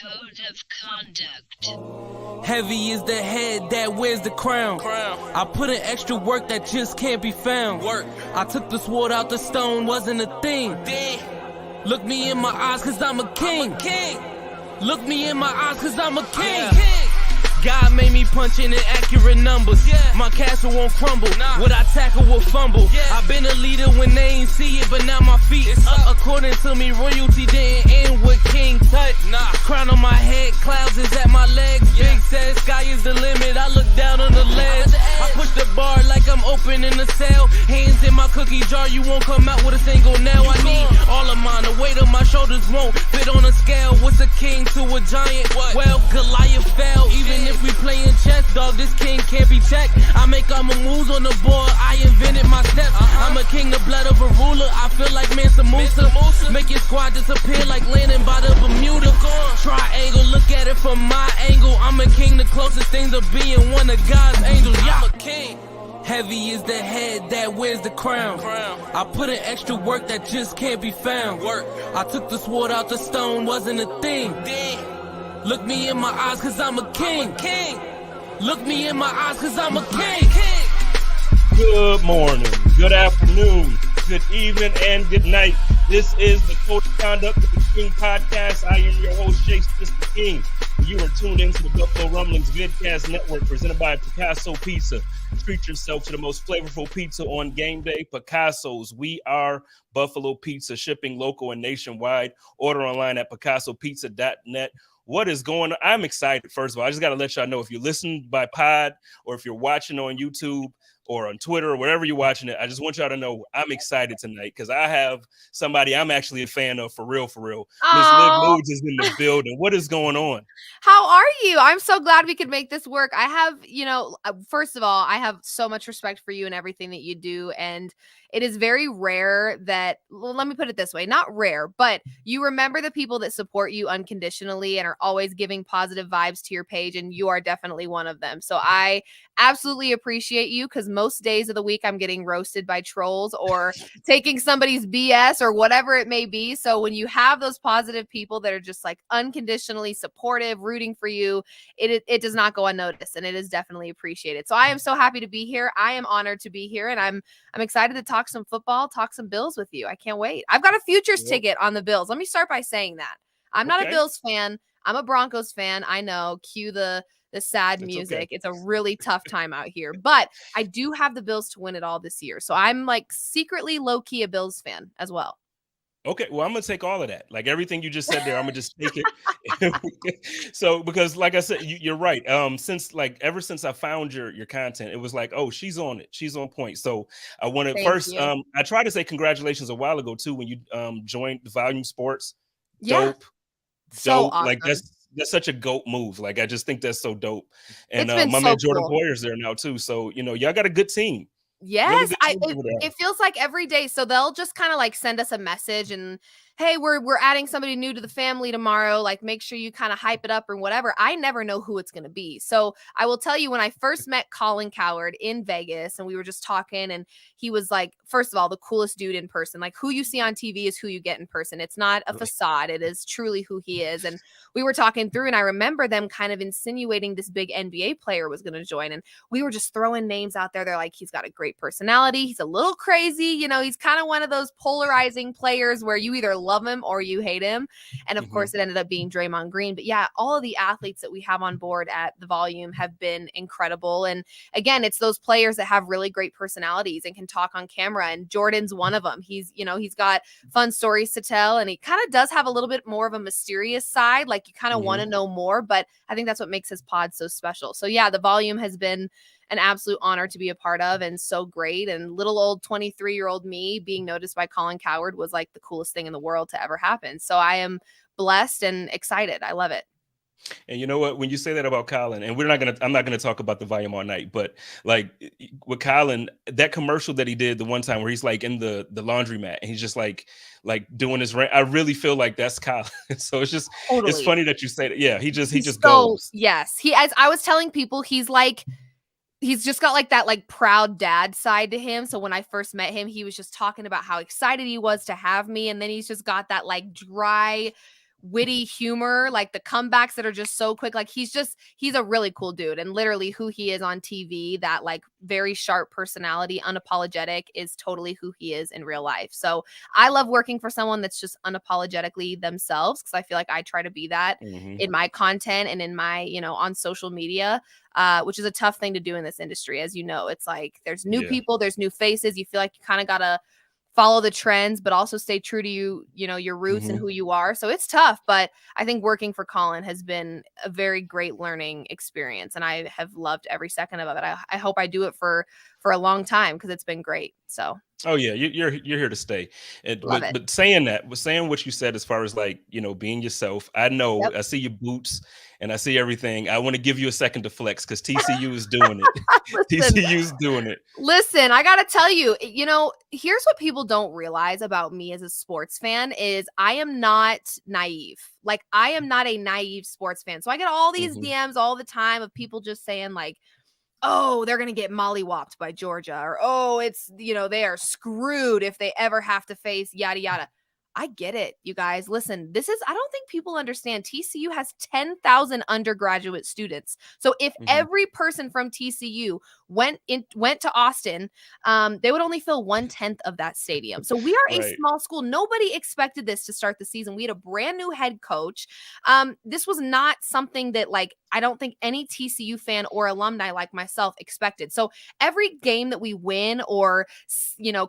Code of conduct. Heavy is the head that wears the crown. I put in extra work that just can't be found. I took the sword out the stone, wasn't a thing. Look me in my eyes cause I'm a king. Look me in my eyes cause I'm a king. God made me punch in accurate numbers. My castle won't crumble. What I tackle will fumble. I've been a leader when they ain't see it, but now my feet is up. According to me, royalty didn't end with King Tut. Crown on my head, clouds is at my legs. Big says sky is the limit. I look down on the ledge. I push the bar like I'm opening a cell. Hands in my cookie jar, you won't come out with a single nail. I need all of mine. The weight of my shoulders won't fit on a scale. What's a king to a giant? Well, Goliath fell. Even if we playing chess, dog, this king can't be checked. I make all my moves on the board. I invented my steps. I'm a king, the blood of a ruler. I feel like Mansa Musa. Make your squad disappear like landing by the Bermuda. Triangle, look at it from my angle. I'm a king, the closest thing to being one of God's angels. I'm a king. Heavy is the head that wears the crown. I put in extra work that just can't be found. I took the sword out the stone, wasn't a thing. Look me in my eyes cause I'm a king. Look me in my eyes cause I'm a king. Good morning, good afternoon, good evening, and good night. This is the Code of Conduct with the King podcast. I am your host, Chase Mr. King. You are tuned into the Buffalo Rumblings Vidcast Network presented by Picasso Pizza. Treat yourself to the most flavorful pizza on game day. Picasso's. We are Buffalo Pizza, shipping local and nationwide. Order online at picassopizza.net. What is going on? I'm excited. First of all, I just got to let y'all know if you listen by pod or if you're watching on YouTube or on Twitter or wherever you're watching it, I just want y'all to know I'm excited tonight because I have somebody I'm actually a fan of for real. Miss Liv Moods is in the building. What is going on? How are you? I'm so glad we could make this work. I have, first of all, I have so much respect for you and everything that you do. And it is very rare that, well, let me put it this way, not rare, but you remember the people that support you unconditionally and are always giving positive vibes to your page. And you are definitely one of them. So I absolutely appreciate you because most days of the week I'm getting roasted by trolls or taking somebody's BS or whatever it may be. So when you have those positive people that are just like unconditionally supportive, rooting for you, it does not go unnoticed, and it is definitely appreciated. So I am so happy to be here. I am honored to be here, and I'm excited to talk some football, talk some Bills with you. I can't wait. I've got a futures ticket on the Bills. Let me start by saying that. I'm not a Bills fan. I'm a Broncos fan. I know. Cue the sad music. Okay. It's a really tough time out here, but I do have the Bills to win it all this year. So I'm like secretly low-key a Bills fan as well. Okay, well, I'm going to take all of that. Like everything you just said there, I'm going to just take it. So, because like I said, you're right. Ever since I found your content, it was like, oh, she's on it. She's on point. So I want to first, I tried to say congratulations a while ago too, when you joined the Volume Sports. Dope. So awesome. Like that's such a GOAT move. Like, I just think that's so dope. And my man Jordan Poyer's there now too. So, y'all got a good team. Yes, it feels like every day. So they'll just kind of like send us a message and, hey, we're adding somebody new to the family tomorrow. Like, make sure you kind of hype it up or whatever. I never know who it's going to be. So I will tell you, when I first met Colin Cowherd in Vegas and we were just talking, and he was like, first of all, the coolest dude in person. Like, who you see on TV is who you get in person. It's not a facade. It is truly who he is. And we were talking through, and I remember them kind of insinuating this big NBA player was going to join. And we were just throwing names out there. They're like, he's got a great personality. He's a little crazy. He's kind of one of those polarizing players where you either love him or you hate him. And of course, it ended up being Draymond Green. But yeah, all of the athletes that we have on board at the Volume have been incredible. And again, it's those players that have really great personalities and can talk on camera. And Jordan's one of them. He's got fun stories to tell. And he kind of does have a little bit more of a mysterious side. Like, you kind of want to know more, but I think that's what makes his pod so special. So yeah, the Volume has been an absolute honor to be a part of, and so great. And little old 23-year-old me being noticed by Colin Cowherd was like the coolest thing in the world to ever happen. So I am blessed and excited. I love it. And you know what? When you say that about Colin, and I'm not gonna talk about the Volume all night, but like with Colin, that commercial that he did the one time where he's like in the laundromat and he's just like doing his rant. I really feel like that's Colin. So it's just It's funny that you say that. Yeah, he just goes. Yes, as I was telling people, he's just got like that like proud dad side to him. So when I first met him, he was just talking about how excited he was to have me, and then he's just got that like dry witty humor, like the comebacks that are just so quick. Like he's a really cool dude. And literally who he is on TV, that like very sharp personality, unapologetic, is totally who he is in real life. So I love working for someone that's just unapologetically themselves, because I feel like I try to be that in my content and in my, on social media, which is a tough thing to do in this industry. As you know, it's like there's new people, there's new faces. You feel like you kind of got to follow the trends, but also stay true to your roots and who you are. So it's tough, but I think working for Colin has been a very great learning experience, and I have loved every second of it. I hope I do it for a long time, because it's been great. So. Oh yeah, you're here to stay. Love it. But saying what you said as far as like being yourself, I know I see your boots and I see everything. I want to give you a second to flex because TCU is doing it. TCU is doing it. Listen, I gotta tell you, here's what people don't realize about me as a sports fan is I am not naive. Like I am not a naive sports fan. So I get all these DMs all the time of people just saying like, oh, they're going to get mollywopped by Georgia, or, oh, it's, they are screwed if they ever have to face yada, yada. I get it, you guys. Listen, I don't think people understand TCU has 10,000 undergraduate students. So if every person from TCU went to Austin, they would only fill 1/10 of that stadium. So we are a small school. Nobody expected this to start the season. We had a brand new head coach. This was not something that like, I don't think any TCU fan or alumni like myself expected. So every game that we win, or,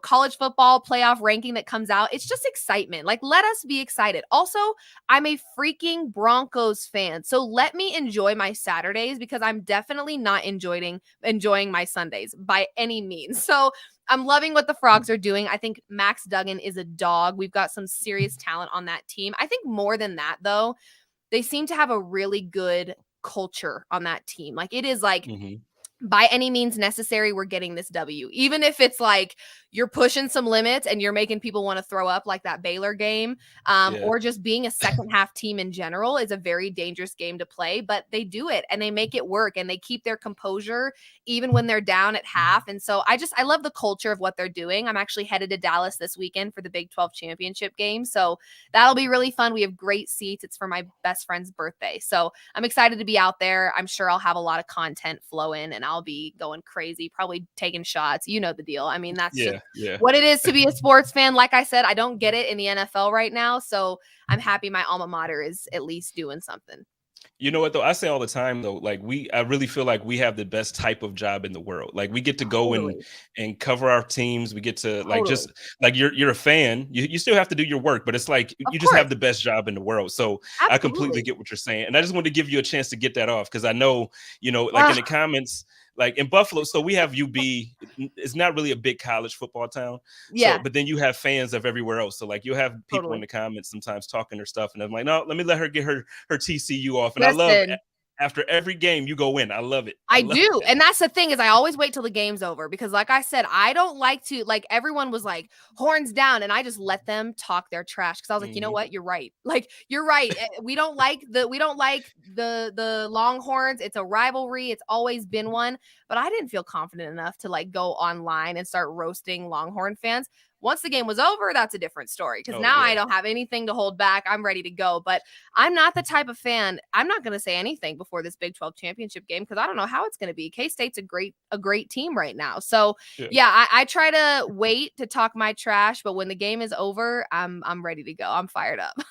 college football playoff ranking that comes out, it's just excitement. Like, let us be excited. Also, I'm a freaking Broncos fan. So let me enjoy my Saturdays, because I'm definitely not enjoying my Sundays by any means. So I'm loving what the Frogs are doing. I think Max Duggan is a dog. We've got some serious talent on that team. I think more than that, though, they seem to have a really good culture on that team. Like it is like by any means necessary, we're getting this W. Even if it's like you're pushing some limits and you're making people want to throw up, like that Baylor game, or just being a second half team in general is a very dangerous game to play, but they do it and they make it work and they keep their composure even when they're down at half. And so I love the culture of what they're doing. I'm actually headed to Dallas this weekend for the Big 12 championship game. So that'll be really fun. We have great seats. It's for my best friend's birthday. So I'm excited to be out there. I'm sure I'll have a lot of content flow in and I'll be going crazy, probably taking shots. You know the deal. I mean, that's just what it is to be a sports fan. Like I said, I don't get it in the NFL right now. So I'm happy my alma mater is at least doing something. You know what, though? I say all the time, though, like I really feel like we have the best type of job in the world. Like we get to go and cover our teams. We get to like just like you're a fan. You still have to do your work, but it's like you just have the best job in the world. So I completely get what you're saying. And I just wanted to give you a chance to get that off because I know, like in the comments, like in Buffalo, so we have UB. It's not really a big college football town. Yeah. So, but then you have fans of everywhere else. So like you'll have people in the comments sometimes talking their stuff. And I'm like, no, let me let her get her TCU off. And I love it. After every game you go in. I love it. I do. And that's the thing is I always wait till the game's over because like I said, I don't like to like everyone was like horns down and I just let them talk their trash because I was like, you know what? You're right. Like you're right. We don't like the Longhorns. It's a rivalry. It's always been one. But I didn't feel confident enough to like go online and start roasting Longhorn fans. Once the game was over, that's a different story because I don't have anything to hold back. I'm ready to go, but I'm not the type of fan. I'm not going to say anything before this Big 12 championship game because I don't know how it's going to be. K-State's a great team right now. So I try to wait to talk my trash, but when the game is over, I'm ready to go. I'm fired up.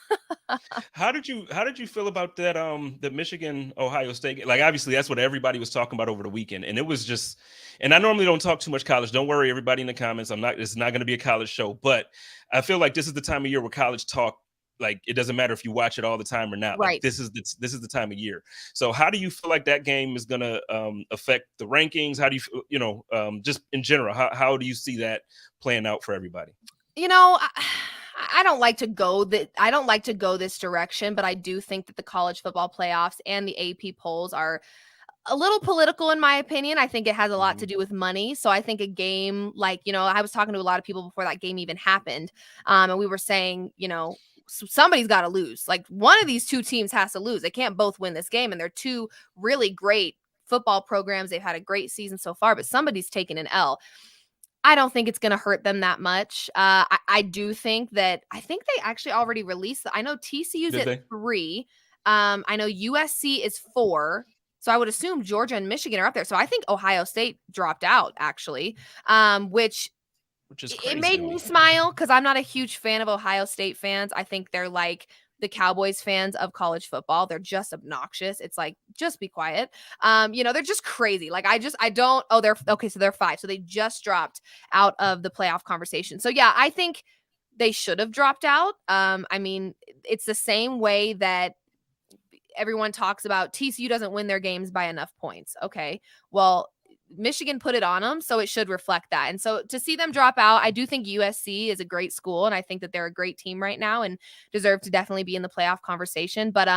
How did you feel about that the Michigan Ohio State? Like obviously that's what everybody was talking about over the weekend, and it was just. And I normally don't talk too much college. Don't worry, everybody in the comments. It's not going to be a college show, but I feel like this is the time of year where college talk. Like it doesn't matter if you watch it all the time or not. Right. Like, this is the time of year. So how do you feel like that game is going to affect the rankings? How do you just in general? How do you see that playing out for everybody? I don't like to go this direction, but I do think that the college football playoffs and the AP polls are a little political in my opinion. I think it has a lot to do with money. So I think a game like, I was talking to a lot of people before that game even happened. And we were saying, somebody's got to lose. Like one of these two teams has to lose. They can't both win this game. And they're two really great football programs. They've had a great season so far, but somebody's taken an L. I don't think it's going to hurt them that much. I do think that I think they actually already released. I know TCU's Did at they? 3. I know USC is 4. So I would assume Georgia and Michigan are up there. So I think Ohio State dropped out actually, which is it crazy made to me me. smile because I'm not a huge fan of Ohio State fans. I think they're like the Cowboys fans of college football. They're just obnoxious. It's like, just be quiet. They're just crazy. Like, I don't, oh, they're, okay, so they're 5. So they just dropped out of the playoff conversation. So yeah, I think they should have dropped out. I mean, it's the same way that everyone talks about TCU doesn't win their games by enough points. Okay, well, Michigan put it on them, so it should reflect that. And so to see them drop out, I do think USC is a great school, and I think that they're a great team right now and deserve to definitely be in the playoff conversation. But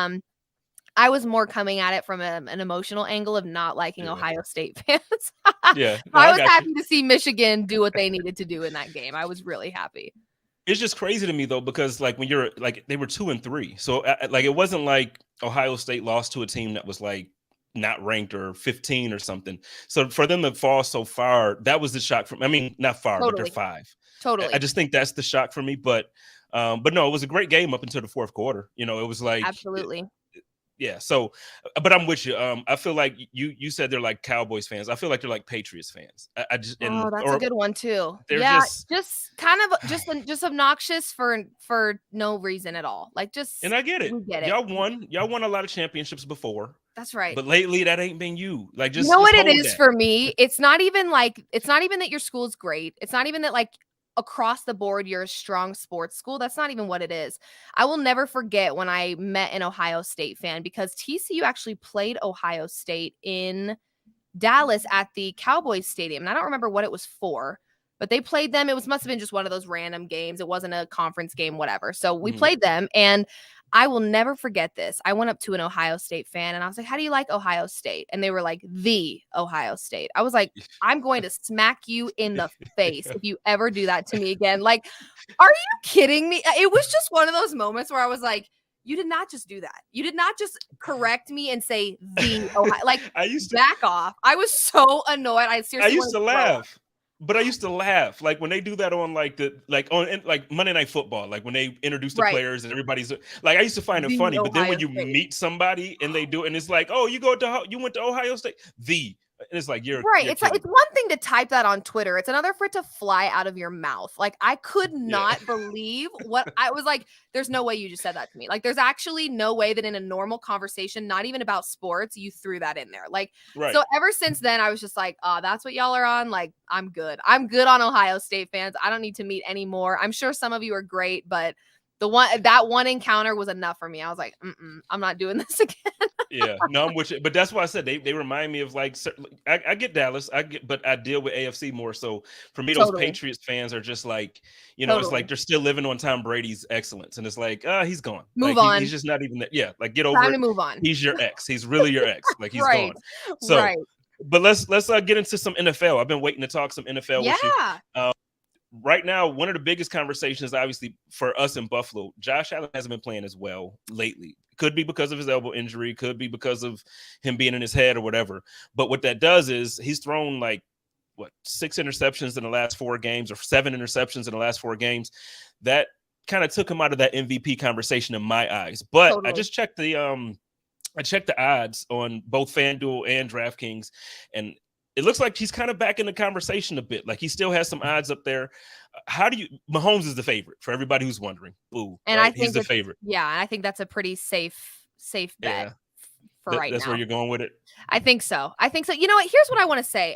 I was more coming at it from an emotional angle of not liking Ohio State fans. Yeah, no, I I was got happy you. to see Michigan do what they needed to do in that game. I was really happy. It's just crazy to me though, because like when you're like they were 2-3, so like it wasn't like Ohio State lost to a team that was like not ranked or 15 or something. So for them to fall so far, that was the shock from. I mean, not far, but they're Totally. 5. Totally. I just think that's the shock for me. But no, it was a great game up until the fourth quarter. You know, it was like Absolutely. yeah. So, but I'm with you. I feel like you said they're like Cowboys fans. I feel like they're like Patriots fans. I just Oh, that's a good one too. They're Yeah, just kind of just obnoxious for no reason at all. Like just and I get it. we get it. Y'all won a lot of championships before. That's right. But lately that ain't been you. Like You know what it hold is that. for me? It's not even that your school's great. It's not even that like across the board you're a strong sports school. That's not even what it is. I will never forget when I met an Ohio State fan because TCU actually played Ohio State in Dallas at the Cowboys Stadium. And I don't remember what it was for, but they played them. It must have been just one of those random games. It wasn't a conference game, whatever. So we played them, and I will never forget this. I went up to an Ohio State fan and I was like, "How do you like Ohio State?" And they were like, "The Ohio State." I was like, "I'm going to smack you in the face if you ever do that to me again." Like, are you kidding me? It was just one of those moments where I was like, you did not just do that. You did not just correct me and say the Ohio. Like, I used to back off. I was so annoyed. I seriously used to laugh. But I used to laugh like when they do that on like Monday Night Football, like when they introduce the players and everybody's like, I used to find it funny. But then when you meet somebody and they do it, and it's like, oh, you went to Ohio State, and it's like you're right. You're it's like, it's one thing to type that on Twitter. It's another for it to fly out of your mouth. Like I could not believe what I was like. There's no way you just said that to me. Like there's actually no way that in a normal conversation, not even about sports, you threw that in there. Like so ever since then, I was just like, oh, that's what y'all are on. Like I'm good. I'm good on Ohio State fans. I don't need to meet anymore. I'm sure some of you are great, but that one encounter was enough for me. I was like, I'm not doing this again. Yeah, no, I'm with you. But that's why I said they remind me of like I get Dallas, but I deal with AFC more. So for me, those Patriots fans are just like, it's like they're still living on Tom Brady's excellence, and it's like, he's gone. Move like, on. He's just not even that. Yeah, like get over Time it. to move on. He's your ex. He's really your ex. Like he's gone. So, but let's get into some NFL. I've been waiting to talk some NFL with you. Right now, one of the biggest conversations, obviously, for us in Buffalo, Josh Allen hasn't been playing as well lately. Could be because of his elbow injury, could be because of him being in his head or whatever. But what that does is he's thrown 6 interceptions in the last 4 games or 7 interceptions in the last 4 games. That kind of took him out of that MVP conversation in my eyes. But I just checked the odds on both FanDuel and DraftKings, and it looks like he's kind of back in the conversation a bit. Like he still has some odds up there. Mahomes is the favorite for everybody who's wondering. Boo. And right? I think he's the favorite. Yeah. And I think that's a pretty safe bet for right now. That's where you're going with it. I think so. You know what? Here's what I want to say.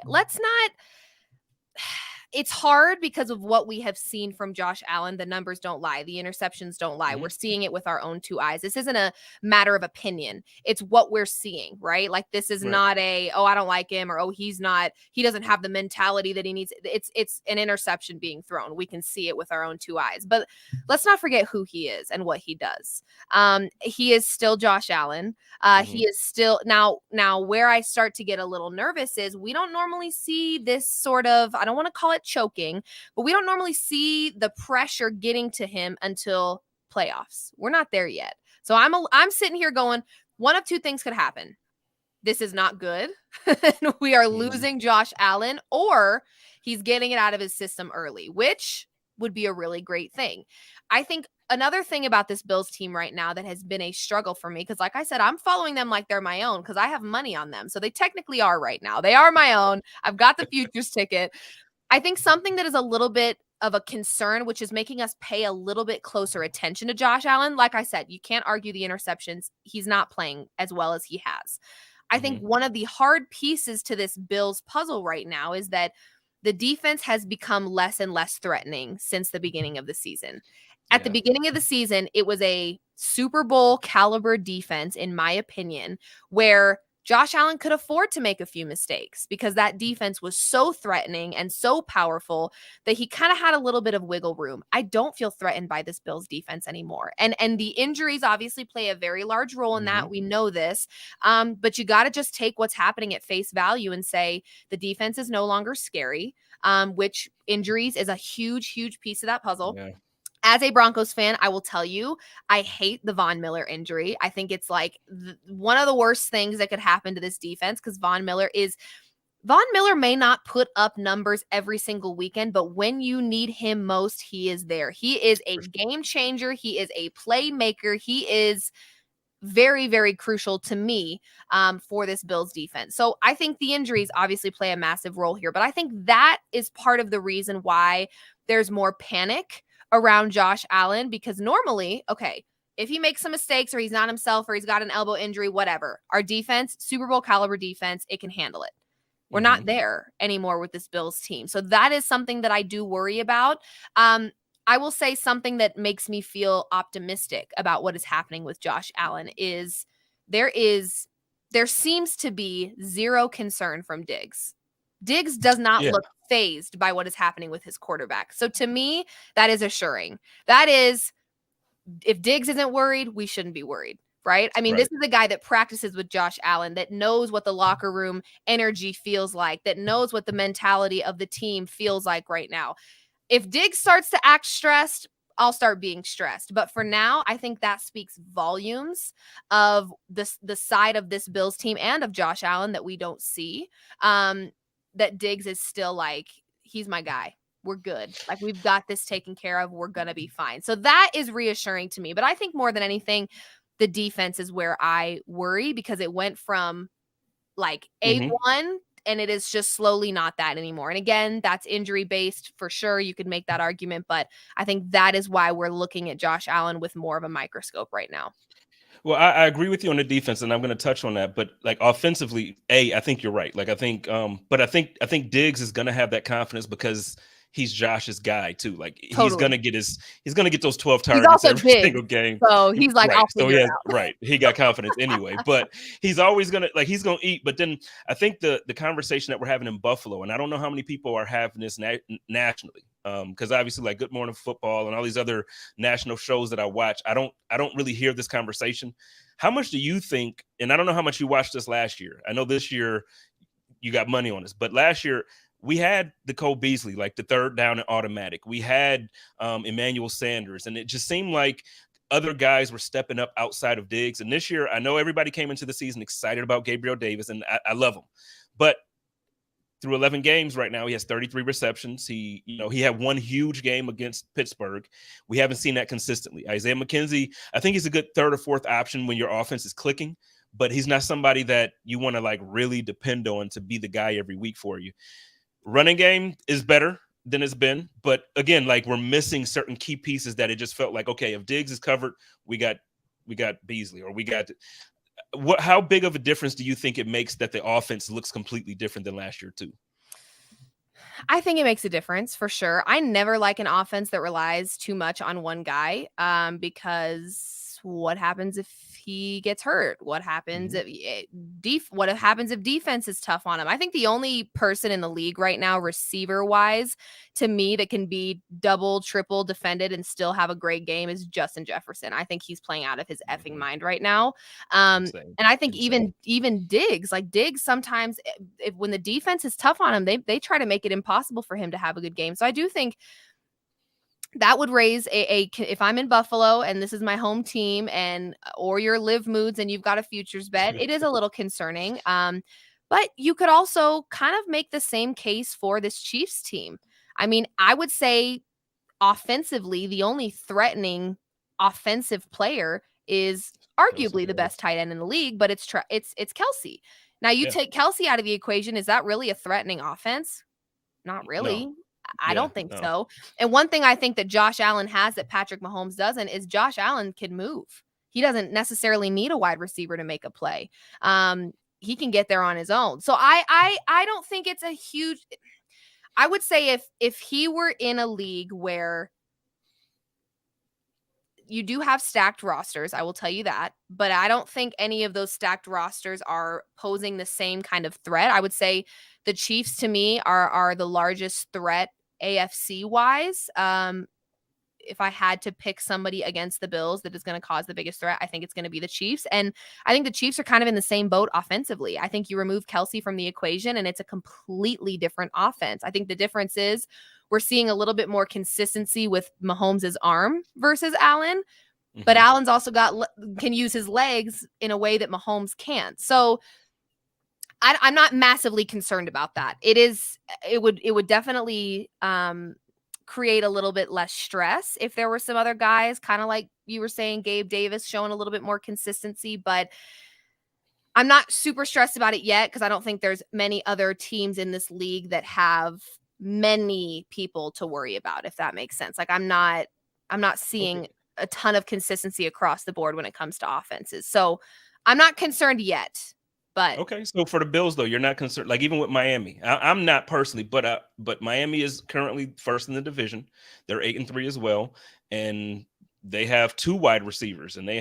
It's hard because of what we have seen from Josh Allen. The numbers don't lie. The interceptions don't lie. We're seeing it with our own 2 eyes. This isn't a matter of opinion. It's what we're seeing, right? Like this is not I don't like him, or he doesn't have the mentality that he needs. It's an interception being thrown. We can see it with our own 2 eyes. But let's not forget who he is and what he does. He is still Josh Allen. He is still now where I start to get a little nervous is we don't normally see this sort of, I don't want to call it choking, but we don't normally see the pressure getting to him until playoffs. We're not there yet. So I'm sitting here going, one of 2 things could happen. This is not good. We are losing Josh Allen, or He's getting it out of his system early, which would be a really great thing. I think another thing about this Bills team right now that has been a struggle for me, because like I said, I'm following them like they're my own because I have money on them. So they technically are right now. They are my own. I've got the futures ticket. I think something that is a little bit of a concern, which is making us pay a little bit closer attention to Josh Allen. Like I said, you can't argue the interceptions. He's not playing as well as he has. I think one of the hard pieces to this Bills puzzle right now is that the defense has become less and less threatening since the beginning of the season. At the beginning of the season, it was a Super Bowl caliber defense, in my opinion, where Josh Allen could afford to make a few mistakes because that defense was so threatening and so powerful that he kind of had a little bit of wiggle room. I don't feel threatened by this Bills defense anymore. And the injuries obviously play a very large role in that. We know this. But you got to just take what's happening at face value and say the defense is no longer scary, which injuries is a huge, huge piece of that puzzle. Yeah. As a Broncos fan, I will tell you, I hate the Von Miller injury. I think it's like one of the worst things that could happen to this defense because Von Miller may not put up numbers every single weekend, but when you need him most, he is there. He is a game changer. He is a playmaker. He is very, very crucial to me for this Bills defense. So I think the injuries obviously play a massive role here, but I think that is part of the reason why there's more panic around Josh Allen, because normally, okay, if he makes some mistakes or he's not himself or he's got an elbow injury, whatever, our defense, Super Bowl caliber defense, it can handle it. We're not there anymore with this Bills team. So that is something that I do worry about. I will say something that makes me feel optimistic about what is happening with Josh Allen is there seems to be zero concern from Diggs. Diggs does not look fazed by what is happening with his quarterback. So to me, that is assuring. That is, if Diggs isn't worried, we shouldn't be worried, right? I mean, this is a guy that practices with Josh Allen, that knows what the locker room energy feels like, that knows what the mentality of the team feels like right now. If Diggs starts to act stressed, I'll start being stressed. But for now, I think that speaks volumes of the side of this Bills team and of Josh Allen that we don't see. That Diggs is still like, he's my guy. We're good. Like, we've got this taken care of. We're going to be fine. So that is reassuring to me. But I think more than anything, the defense is where I worry because it went from like A1 and it is just slowly not that anymore. And again, that's injury based for sure. You could make that argument, but I think that is why we're looking at Josh Allen with more of a microscope right now. Well, I agree with you on the defense, and I'm going to touch on that. But like offensively, I think you're right. Like I think think Diggs is going to have that confidence because he's Josh's guy too. Like he's going to get those 12 targets every single game. So he's like, I'll figure it out. Right. He got confidence anyway, but he's always going to he's going to eat. But then I think the conversation that we're having in Buffalo, and I don't know how many people are having this nationally. Because obviously, like Good Morning Football and all these other national shows that I watch, I don't really hear this conversation. How much do you think? And I don't know how much you watched this last year. I know this year you got money on this, but last year we had the Cole Beasley, like the third down and automatic. We had Emmanuel Sanders, and it just seemed like other guys were stepping up outside of Diggs. And this year, I know everybody came into the season excited about Gabriel Davis, and I love him, but through 11 games right now, he has 33 receptions. He had one huge game against Pittsburgh. We haven't seen that consistently. Isaiah McKenzie, I think he's a good third or fourth option when your offense is clicking, but he's not somebody that you want to like really depend on to be the guy every week for you. Running game is better than it's been, but again, like we're missing certain key pieces that it just felt like, okay, if Diggs is covered, we got Beasley, or we got. How big of a difference do you think it makes that the offense looks completely different than last year too? I think it makes a difference for sure. I never like an offense that relies too much on one guy because what happens if he gets hurt? What happens if defense is tough on him? I think the only person in the league right now, receiver wise, to me, that can be double, triple defended and still have a great game is Justin Jefferson. I think he's playing out of his effing mind right now. And I think even Diggs, sometimes when the defense is tough on him, they try to make it impossible for him to have a good game. So I do think that would raise if I'm in Buffalo and this is my home team or your Liv Moods and you've got a futures bet, it is a little concerning. But you could also kind of make the same case for this Chiefs team. I mean, I would say offensively, the only threatening offensive player is arguably the best tight end in the league, but it's Kelsey. Now you take Kelsey out of the equation. Is that really a threatening offense? Not really. No. I don't think so. And one thing I think that Josh Allen has that Patrick Mahomes doesn't is Josh Allen can move. He doesn't necessarily need a wide receiver to make a play. He can get there on his own. So I don't think it's a huge. I would say if he were in a league where you do have stacked rosters, I will tell you that, but I don't think any of those stacked rosters are posing the same kind of threat. I would say the Chiefs to me are the largest threat AFC wise. If I had to pick somebody against the Bills that is going to cause the biggest threat, I think it's going to be the Chiefs. And I think the Chiefs are kind of in the same boat offensively. I think you remove Kelsey from the equation and it's a completely different offense. I think the difference is we're seeing a little bit more consistency with Mahomes' arm versus Allen, but Allen's also can use his legs in a way that Mahomes can't. So I'm not massively concerned about that. It would definitely create a little bit less stress if there were some other guys, kind of like you were saying, Gabe Davis showing a little bit more consistency, but I'm not super stressed about it yet because I don't think there's many other teams in this league that have many people to worry about, if that makes sense. Like I'm not seeing a ton of consistency across the board when it comes to offenses. So I'm not concerned yet. But okay, so for the Bills though, you're not concerned. Like even with Miami, I'm not personally, but Miami is currently first in the division. They're 8-3 as well, and they have 2 wide receivers, and they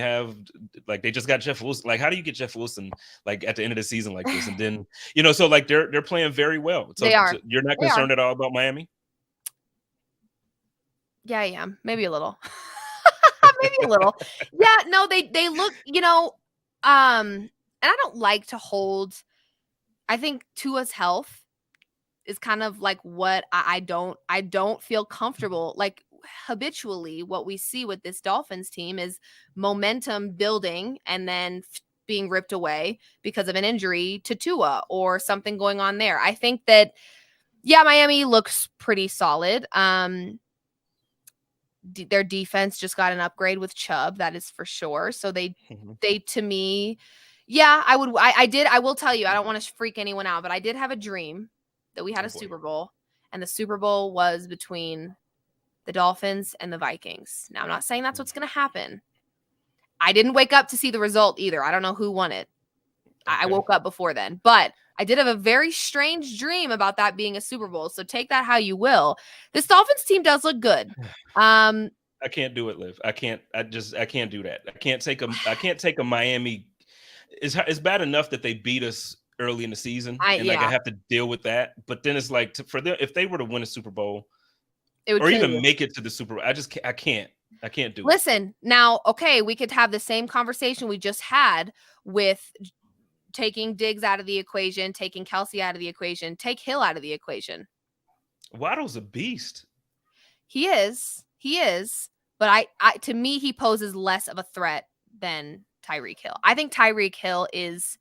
just got Jeff Wilson. Like, how do you get Jeff Wilson like at the end of the season like this? And then so like they're playing very well. So, they are. So you're not concerned at all about Miami? Yeah, I am. Maybe a little. Maybe a little. Yeah, no, they look, and I don't like to hold. I think Tua's health is kind of like what I don't feel comfortable. Like habitually, what we see with this Dolphins team is momentum building and then being ripped away because of an injury to Tua or something going on there. I think that, yeah, Miami looks pretty solid. Their defense just got an upgrade with Chubb, that is for sure. So they to me, yeah, I will tell you, I don't want to freak anyone out, but I did have a dream that we had a Super Bowl, and the Super Bowl was between the Dolphins and the Vikings. Now, I'm not saying that's what's going to happen. I didn't wake up to see the result either. I don't know who won it. Okay. I woke up before then, but I did have a very strange dream about that being a Super Bowl. So take that how you will. This Dolphins team does look good. I can't do it, Liv. I can't do that. I can't take a Miami. It's bad enough that they beat us early in the season, I have to deal with that. But then it's like for them, if they were to win a Super Bowl, or even make it to the Super Bowl, I can't do it. Listen, now, okay, we could have the same conversation we just had with taking Diggs out of the equation, taking Kelsey out of the equation, take Hill out of the equation. Waddle's a beast. He is. But I to me, he poses less of a threat than Tyreek Hill. I think Tyreek Hill is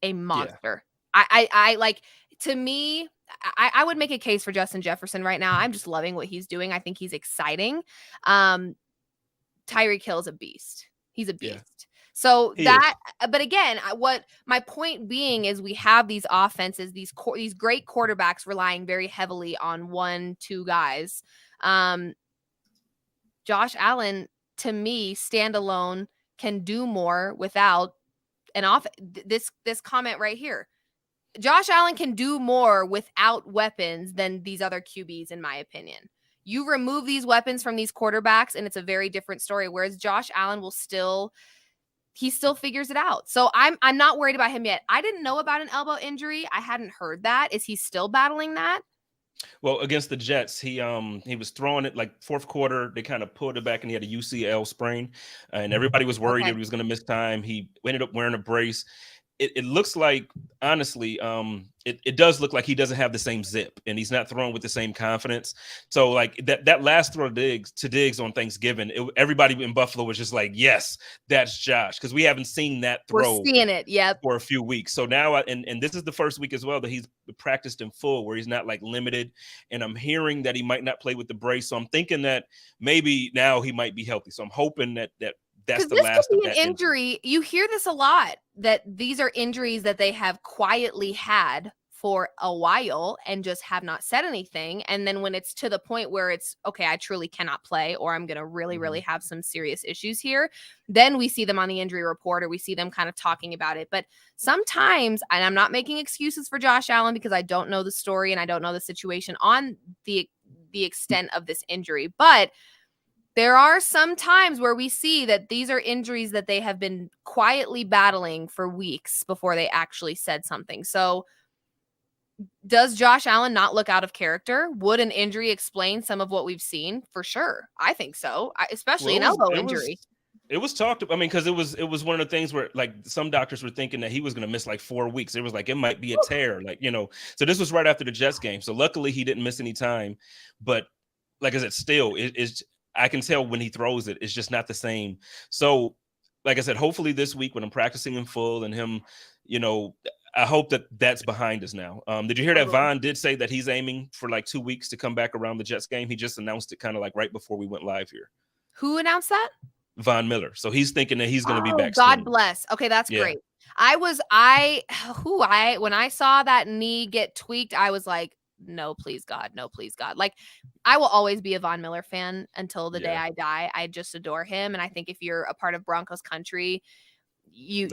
a monster. Yeah. I like, to me, I would make a case for Justin Jefferson right now. I'm just loving what he's doing. I think he's exciting. Tyreek Hill is a beast. He's a beast. Yeah. So but again, what my point being is we have these offenses, these great quarterbacks relying very heavily on 1-2 guys. Josh Allen, to me, standalone, can do more without an off. This comment right here. Josh Allen can do more without weapons than these other QBs, in my opinion. You remove these weapons from these quarterbacks, and it's a very different story. Whereas Josh Allen he still figures it out. So I'm not worried about him yet. I didn't know about an elbow injury. I hadn't heard that. Is he still battling that? Well, against the Jets, he was throwing it like fourth quarter. They kind of pulled it back, and he had a UCL sprain, and everybody was worried that he was going to miss time. He ended up wearing a brace. it looks like, honestly, it does look like he doesn't have the same zip, and he's not throwing with the same confidence. So like that last throw to Diggs on Thanksgiving, everybody in Buffalo was just like, yes, that's Josh, because we haven't seen that We're throw seeing it. Yep. for a few weeks. So now, and this is the first week as well that he's practiced in full, where he's not like limited. And I'm hearing that he might not play with the brace. So I'm thinking that maybe now he might be healthy. So I'm hoping that that's the This last could of be an that injury. You hear this a lot, that these are injuries that they have quietly had for a while and just have not said anything. And then when it's to the point where it's, okay, I truly cannot play, or I'm going to really, really have some serious issues here, then we see them on the injury report, or we see them kind of talking about it. But sometimes, and I'm not making excuses for Josh Allen because I don't know the story and I don't know the situation on the extent of this injury, but there are some times where we see that these are injuries that they have been quietly battling for weeks before they actually said something. So does Josh Allen not look out of character? Would an injury explain some of what we've seen? For sure. I think so, especially an elbow injury. It was talked about. I mean, because it was one of the things where like some doctors were thinking that he was going to miss like 4 weeks. It was like it might be a tear, like, you know. So this was right after the Jets game. So luckily he didn't miss any time. But like I said, still, it's I can tell when he throws it, it's just not the same. So, like I said, hopefully this week when I'm practicing in full and him, you know, I hope that that's behind us now. Did you hear that Von did say that he's aiming for like 2 weeks to come back around the Jets game? He just announced it kind of like right before we went live here. Who announced that? Von Miller. So he's thinking that he's going to be back God soon. bless. Okay, that's great. When I saw that knee get tweaked, I was like, no, please God. No, please God. Like, I will always be a Von Miller fan until the day I die. I just adore him. And I think if you're a part of Broncos country, you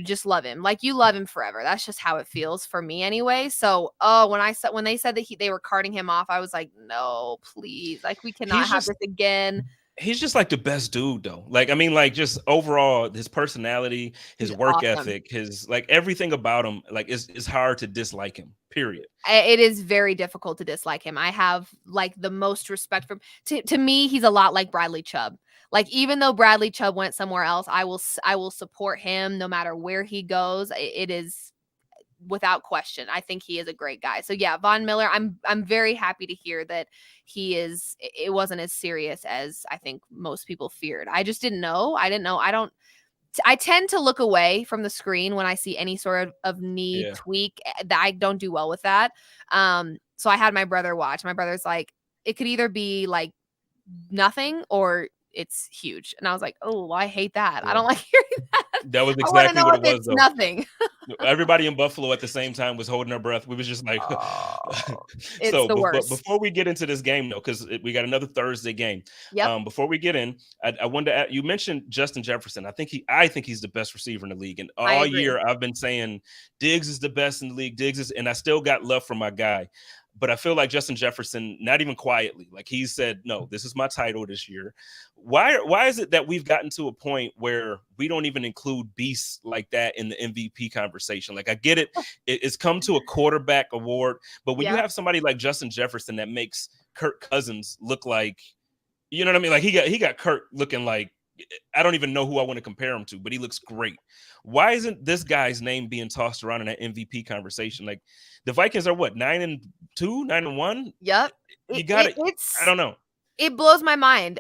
just love him. Like, you love him forever. That's just how it feels for me anyway. So, when they said that they were carting him off, I was like, no, please. Like, we cannot have this again. He's just like the best dude though. Like, I mean, like just overall his personality, his work ethic, his like everything about him, like it's hard to dislike him, period. It is very difficult to dislike him. I have like the most respect for him. To me, he's a lot like Bradley Chubb. Like, even though Bradley Chubb went somewhere else, I will support him no matter where he goes. It is without question. I think he is a great guy. So yeah, Von Miller, I'm very happy to hear that it wasn't as serious as I think most people feared. I just didn't know. I tend to look away from the screen when I see any sort of knee tweak. I don't do well with that. So I had my brother watch. My brother's like, it could either be like nothing or it's huge. And I was like, oh, I hate that. I don't like hearing that. That was exactly what it was, though. Nothing. Everybody in Buffalo at the same time was holding their breath. We was just like, it's the worst. But before we get into this game, though, because we got another Thursday game. Before we get in, I wanted to add, you mentioned Justin Jefferson. I think he's the best receiver in the league. And all year I've been saying Diggs is the best in the league. And I still got love for my guy. But I feel like Justin Jefferson, not even quietly, like he said, no, this is my title this year. Why is it that we've gotten to a point where we don't even include beasts like that in the MVP conversation? Like, I get it. It's come to a quarterback award. But when you have somebody like Justin Jefferson that makes Kirk Cousins look like, you know what I mean? Like he got Kirk looking like, I don't even know who I want to compare him to, but he looks great. Why isn't this guy's name being tossed around in that MVP conversation? Like, the Vikings are what, 9-2, 9-1? Yep. You got it. I don't know. It blows my mind.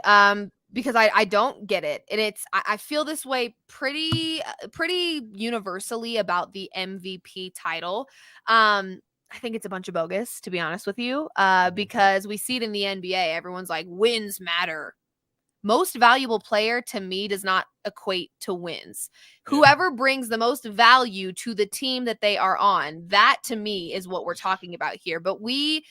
Because I don't get it. And I feel this way pretty universally about the MVP title. I think it's a bunch of bogus, to be honest with you. Because we see it in the NBA. Everyone's like, wins matter. Most valuable player to me does not equate to wins. Whoever brings the most value to the team that they are on, that to me is what we're talking about here. But we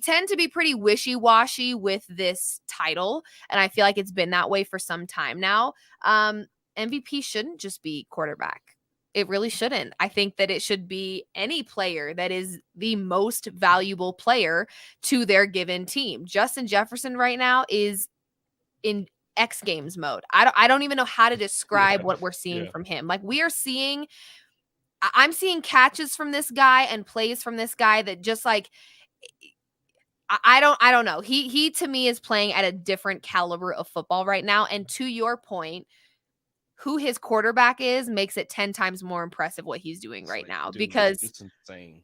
tend to be pretty wishy-washy with this title, and I feel like it's been that way for some time now. MVP shouldn't just be quarterback. It really shouldn't. I think that it should be any player that is the most valuable player to their given team. Justin Jefferson right now is in X Games mode. I don't even know how to describe what we're seeing from him. Like, I'm seeing catches from this guy and plays from this guy that just like, I don't know. He to me is playing at a different caliber of football right now. And to your point, who his quarterback is makes it 10 times more impressive what he's doing right now, dude, because it's insane.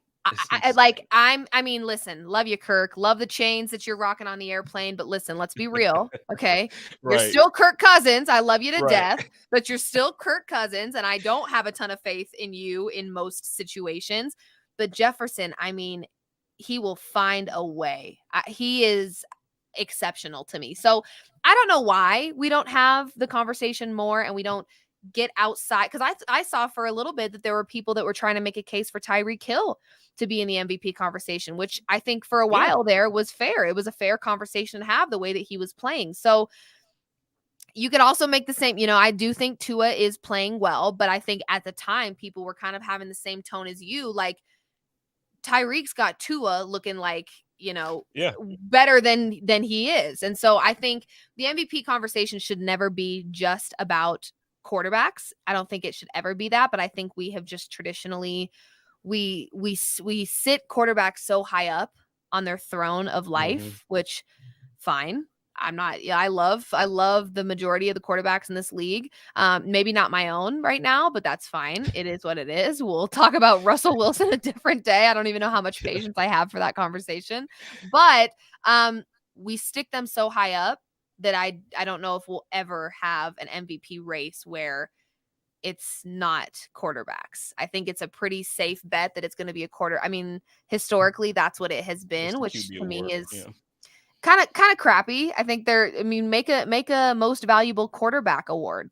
I mean, listen, love you, Kirk. Love the chains that you're rocking on the airplane. But listen, let's be real. Okay. You're Right. still Kirk Cousins. I love you to Right. death, but you're still Kirk Cousins. And I don't have a ton of faith in you in most situations. But Jefferson, I mean, he will find a way. He is exceptional to me. So I don't know why we don't have the conversation more and we don't get outside, because I saw for a little bit that there were people that were trying to make a case for Tyreek Hill to be in the MVP conversation, which I think for a while there was fair. It was a fair conversation to have the way that he was playing. So you could also make the same, I do think Tua is playing well, but I think at the time people were kind of having the same tone as you. Like, Tyreek's got Tua looking like, better than he is. And so I think the MVP conversation should never be just about quarterbacks. I don't think it should ever be that, but I think we have just traditionally we sit quarterbacks so high up on their throne of life, which fine. I'm not, I love the majority of the quarterbacks in this league. Maybe not my own right now, but that's fine. It is what it is. We'll talk about Russell Wilson a different day. I don't even know how much patience I have for that conversation, but we stick them so high up that I don't know if we'll ever have an MVP race where it's not quarterbacks. I think it's a pretty safe bet that it's going to be a quarter. I mean, historically, that's what it has been, which to me is kind of crappy. I think make a most valuable quarterback award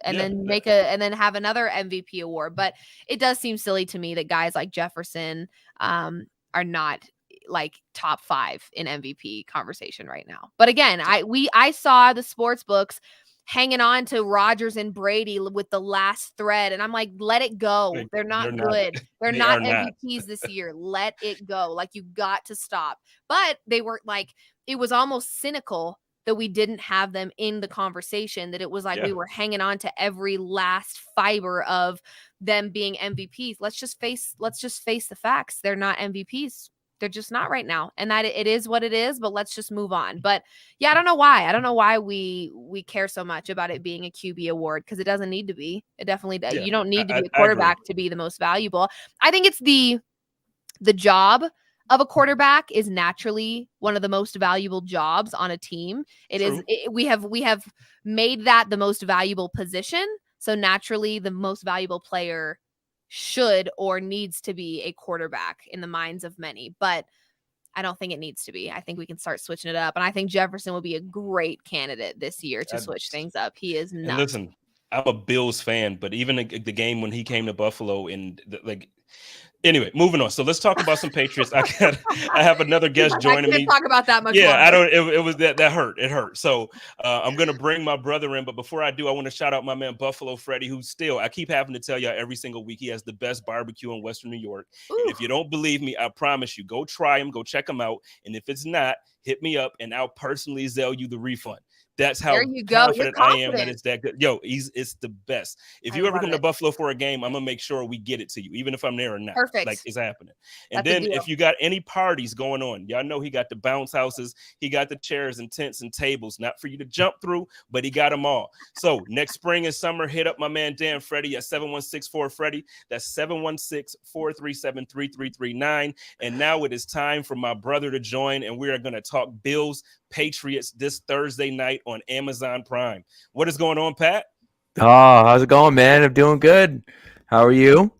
and then have another MVP award. But it does seem silly to me that guys like Jefferson are not like top 5 in MVP conversation right now. But again, I saw the sports books hanging on to Rodgers and Brady with the last thread. And I'm like, let it go. They're not good. They're not MVPs this year. Let it go. Like, you got to stop. But they were like, it was almost cynical that we didn't have them in the conversation, that it was like we were hanging on to every last fiber of them being MVPs. Let's just face the facts. They're not MVPs. They're just not right now. And that it is what it is, but let's just move on. But yeah, I don't know why we care so much about it being a QB award, because it doesn't need to be. It definitely does. You don't need to be a quarterback to be the most valuable. I think it's the job of a quarterback is naturally one of the most valuable jobs on a team. We have made that the most valuable position. So naturally the most valuable player should or needs to be a quarterback in the minds of many, but I don't think it needs to be. I think we can start switching it up. And I think Jefferson will be a great candidate this year to switch things up. He is nuts. Listen, I'm a Bills fan, but even the game when he came to Buffalo and anyway, moving on. So let's talk about some Patriots. I have another guest joining me. Talk about that much. Yeah, longer. I don't. It was that hurt. It hurt. So I'm gonna bring my brother in, but before I do, I want to shout out my man Buffalo Freddy, who still, I keep having to tell y'all every single week, he has the best barbecue in Western New York. And if you don't believe me, I promise you, go try him, go check him out, and if it's not, hit me up, and I'll personally Zelle you the refund. That's how confident I am that it's that good. Yo, it's the best. If you ever come to Buffalo for a game, I'm going to make sure we get it to you, even if I'm there or not. Perfect. Like, it's happening. And then if you got any parties going on, y'all know he got the bounce houses. He got the chairs and tents and tables, not for you to jump through, but he got them all. So next spring and summer, hit up my man Dan Freddy at 7164-FREDDY. That's 716-437-3339. And now it is time for my brother to join, and we are going to talk Bills Patriots this Thursday night on Amazon Prime. What is going on, Pat? Oh, how's it going, man? I'm doing good. How are you?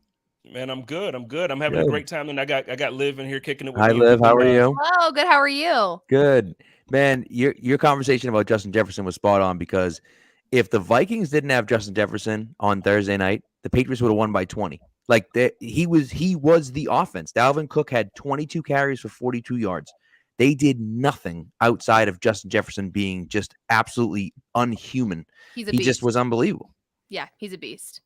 Man, I'm good. I'm having a great time, and I got Liv in here kicking it with me. Hi, Liv. How are you? Oh, good. How are you? Good, man. Your conversation about Justin Jefferson was spot on, because if the Vikings didn't have Justin Jefferson on Thursday night, the Patriots would have won by 20. Like, he was the offense. Dalvin Cook had 22 carries for 42 yards. They did nothing outside of Justin Jefferson being just absolutely unhuman. He just was unbelievable. Yeah, he's a beast.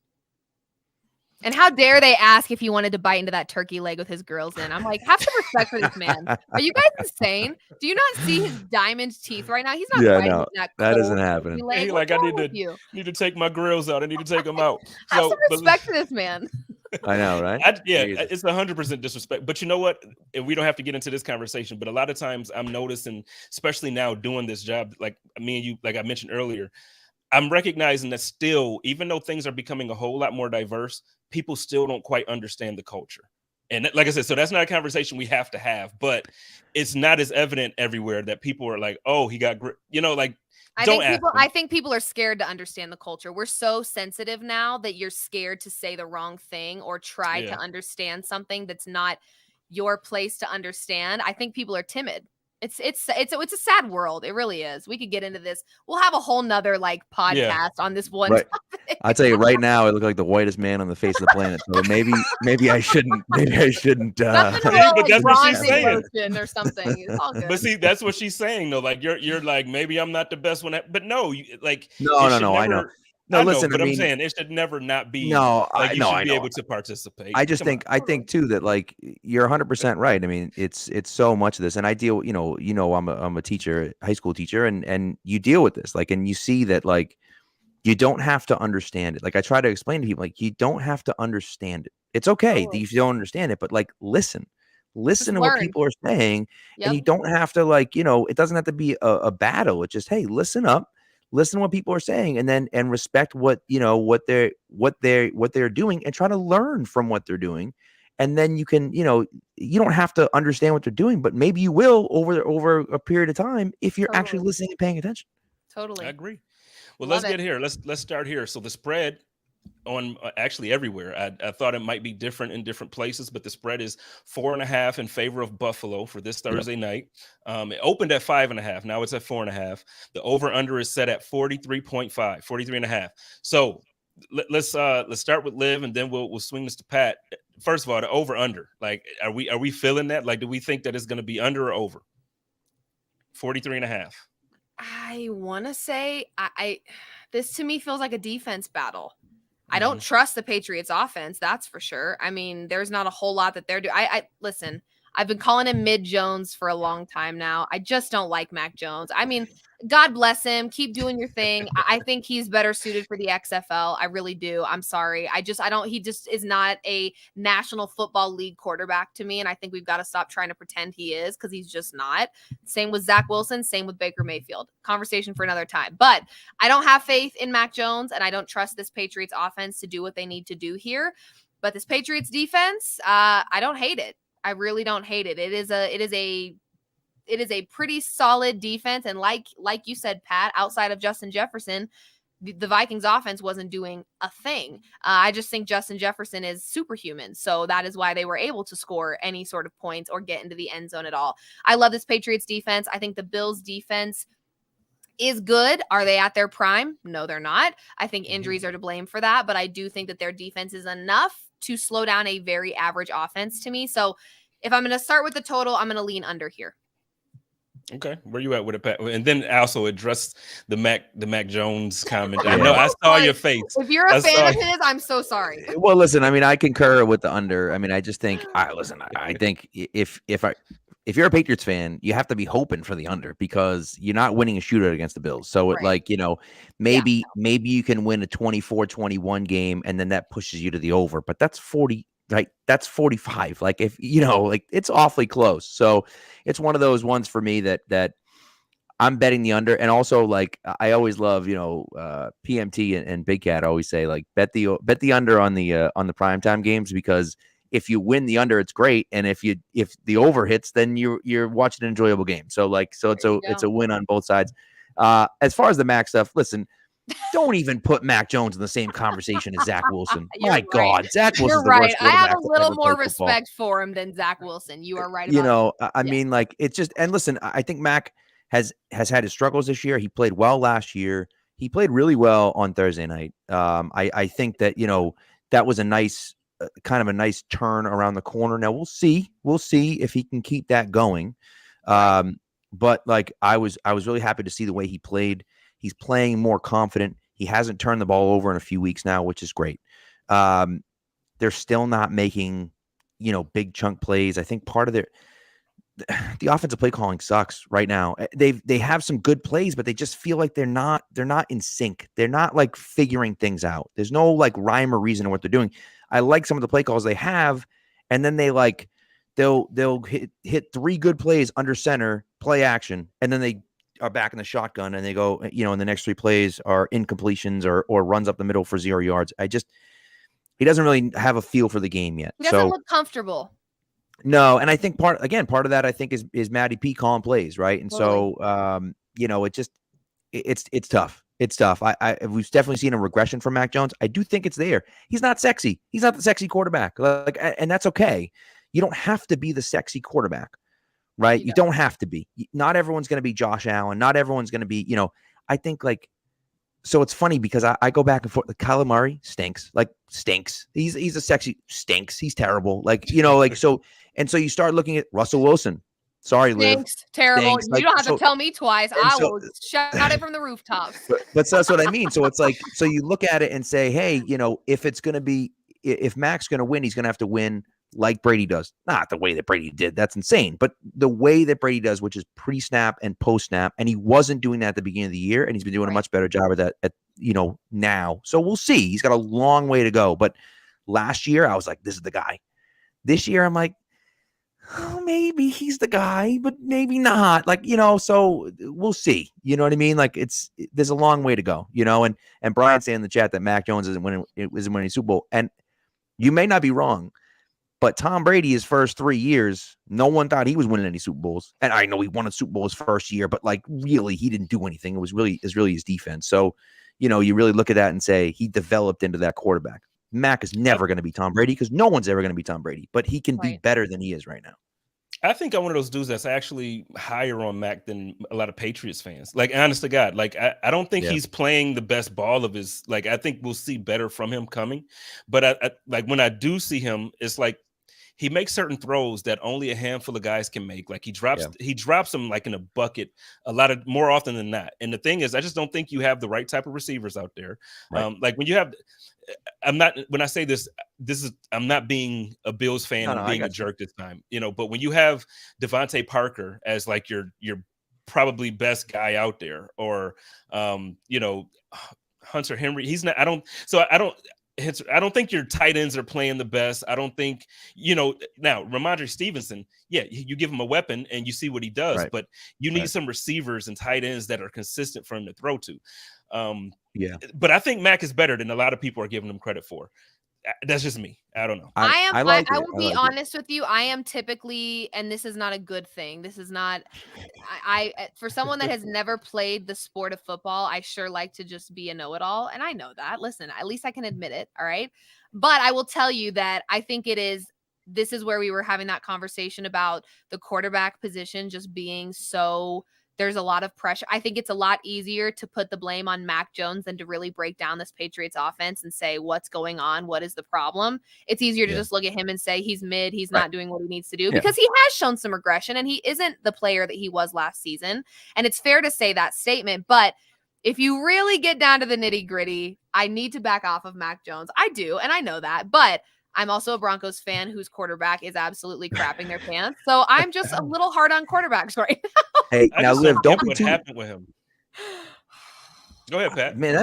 And how dare they ask if he wanted to bite into that turkey leg with his grills in? I'm like, have some respect for this man. Are you guys insane? Do you not see his diamond teeth right now? He's not biting that isn't happening. Hey, like, I need to take my grills out. I need to take them out. Have some respect for this man. I know, right? It's 100% disrespect. But you know what? And we don't have to get into this conversation, but a lot of times I'm noticing, especially now doing this job, like me and you, like I mentioned earlier, I'm recognizing that still, even though things are becoming a whole lot more diverse, people still don't quite understand the culture. And like I said, so that's not a conversation we have to have, but it's not as evident everywhere that people are like, oh, he got, like, I think people are scared to understand the culture. We're so sensitive now that you're scared to say the wrong thing or try to understand something that's not your place to understand. I think people are timid. It's a sad world. It really is. We could get into this. We'll have a whole nother like podcast on this one topic. I'll tell you right now, I look like the whitest man on the face of the planet. So maybe I shouldn't. But that's what she's saying, or something. It's all good. But see, that's what she's saying though. Like you're like, maybe I'm not the best one, but no, no. I know. No, listen. But I'm saying it should never not be. No, like you should be able to participate. I think too that like you're 100% right. I mean, it's so much of this, and I deal. I'm a teacher, high school teacher, and you deal with this, like, and you see that like you don't have to understand it. Like I try to explain to people, like you don't have to understand it. It's okay that you don't understand it, but like listen to what people are saying, and you don't have to like it doesn't have to be a battle. It's just hey, listen up. Listen to what people are saying, and respect what they're doing, and try to learn from what they're doing. And then you can, you don't have to understand what they're doing, but maybe you will over a period of time if you're actually listening and paying attention. Totally, I agree. Well, let's get here. Let's start here. So the spread on actually everywhere. I thought it might be different in different places, but the spread is 4.5 in favor of Buffalo for this Thursday night. It opened at 5.5. Now it's at 4.5. The over under is set at 43.5, 43.5. So let's start with Liv, and then we'll swing this to Pat. First of all, the over under. Like, are we feeling that? Like, do we think that it's going to be under or over 43.5? I want to say this to me feels like a defense battle. I don't trust the Patriots offense. That's for sure. I mean, there's not a whole lot that they're doing. I listen, I've been calling him Mid Jones for a long time now. I just don't like Mac Jones. I mean, God bless him. Keep doing your thing. I think he's better suited for the XFL. I really do. I'm sorry. He just is not a National Football League quarterback to me. And I think we've got to stop trying to pretend he is, because he's just not. Same with Zach Wilson. Same with Baker Mayfield. Conversation for another time. But I don't have faith in Mac Jones, and I don't trust this Patriots offense to do what they need to do here. But this Patriots defense, I don't hate it. I really don't hate it. It is a pretty solid defense. And like you said, Pat, outside of Justin Jefferson, the Vikings offense wasn't doing a thing. I just think Justin Jefferson is superhuman. So that is why they were able to score any sort of points or get into the end zone at all. I love this Patriots defense. I think the Bills defense is good. Are they at their prime? No, they're not. I think injuries are to blame for that, but I do think that their defense is enough to slow down a very average offense to me. So if I'm going to start with the total, I'm going to lean under here. Okay, where you at with it, Pat? And then also address the Mac Jones comment. I know I saw your face. If you're a fan of his, I'm so sorry. Well, listen, I mean, I concur with the under. I mean, I just think, I think if you're a Patriots fan, you have to be hoping for the under, because you're not winning a shootout against the Bills. So maybe you can win a 24-21 game, and then that pushes you to the over. But that's 40. Right, that's 45. Like, if like, it's awfully close. So it's one of those ones for me that I'm betting the under. And also, like, I always love, PMT and Big Cat always say, like, bet the under on the primetime games, because if you win the under, it's great, and if the over hits, then you're watching an enjoyable game. So it's a win on both sides. As far as the Mac stuff, listen. Don't even put Mac Jones in the same conversation as Zach Wilson. My God, Zach Wilson. You're right. I have a little more respect for him than Zach Wilson. You are right. I mean, like, it's just, and listen, I think Mac has had his struggles this year. He played well last year. He played really well on Thursday night. I think that that was a nice kind of a nice turn around the corner. Now we'll see if he can keep that going. But like I was really happy to see the way he played. He's playing more confident. He hasn't turned the ball over in a few weeks now, which is great. They're still not making, big chunk plays. I think part of the offensive play calling sucks right now. They have some good plays, but they just feel like they're not in sync. They're not like figuring things out. There's no like rhyme or reason to what they're doing. I like some of the play calls they have, and then they'll hit 3 good plays under center, play action, and then they are back in the shotgun and they go, in the next 3 plays are incompletions or runs up the middle for 0 yards. He doesn't really have a feel for the game yet. He doesn't look comfortable. No, and I think part of that I think is Matty P calling plays, right? And Totally. so it's tough. It's tough. We've definitely seen a regression from Mac Jones. I do think it's there. He's not sexy. He's not the sexy quarterback. And that's okay. You don't have to be the sexy quarterback, right? You don't have to be. Not everyone's going to be Josh Allen. Not everyone's going to be, I think so it's funny because I go back and forth. Kyler Murray stinks. He's a sexy stinks. He's terrible. So you start looking at Russell Wilson. Sorry, Liv. Stinks, terrible. You don't have to tell me twice. I will shout it from the rooftops. But that's what I mean. So it's so you look at it and say, hey, if Mac's going to win, he's going to have to win like Brady does. Not the way that Brady did. That's insane. But the way that Brady does, which is pre-snap and post-snap. And he wasn't doing that at the beginning of the year. And he's been doing a much better job of that now. So we'll see. He's got a long way to go. But last year, I was like, this is the guy. This year, I'm like, oh, maybe he's the guy, but maybe not. So we'll see. You know what I mean? There's a long way to go, and Brian saying in the chat that Mac Jones isn't winning Super Bowl. And you may not be wrong, but Tom Brady, his first 3 years, no one thought he was winning any Super Bowls. And I know he won a Super Bowl his first year, but really, he didn't do anything. It was really his defense. So, you really look at that and say he developed into that quarterback. Mac is never going to be Tom Brady because no one's ever going to be Tom Brady, but he can be better than he is right now. I think I'm one of those dudes that's actually higher on Mac than a lot of Patriots fans. Honest to God, I don't think he's playing the best ball of his. I think we'll see better from him coming. But I when I do see him, it's he makes certain throws that only a handful of guys can make. He drops them in a bucket more often than not. And the thing is, I just don't think you have the right type of receivers out there. Right. When you have, when I say this is, I'm not being a Bills fan and being a jerk this time, but when you have Devontae Parker as your probably best guy out there, or, Hunter Henry, he's not, I don't think your tight ends are playing the best. I don't think, now Ramondre Stevenson, you give him a weapon and you see what he does, right. But you need some receivers and tight ends that are consistent for him to throw to. But I think Mac is better than a lot of people are giving him credit for. That's just me. I don't know. I will be honest with you. I am typically, and this is not a good thing. This is not, for someone that has never played the sport of football, I sure like to just be a know-it-all. And I know that. Listen, at least I can admit it. All right. But I will tell you that I think this is where we were having that conversation about the quarterback position just being so, there's a lot of pressure. I think it's a lot easier to put the blame on Mac Jones than to really break down this Patriots offense and say, what's going on? What is the problem? It's easier to just look at him and say, he's mid, he's not doing what he needs to do, because he has shown some regression and he isn't the player that he was last season. And it's fair to say that statement. But if you really get down to the nitty gritty, I need to back off of Mac Jones. I do. And I know that, but I'm also a Broncos fan whose quarterback is absolutely crapping their pants. So I'm just a little hard on quarterbacks right now. Hey, now Liv, don't be too. What happened with him? Go ahead, Pat. Man,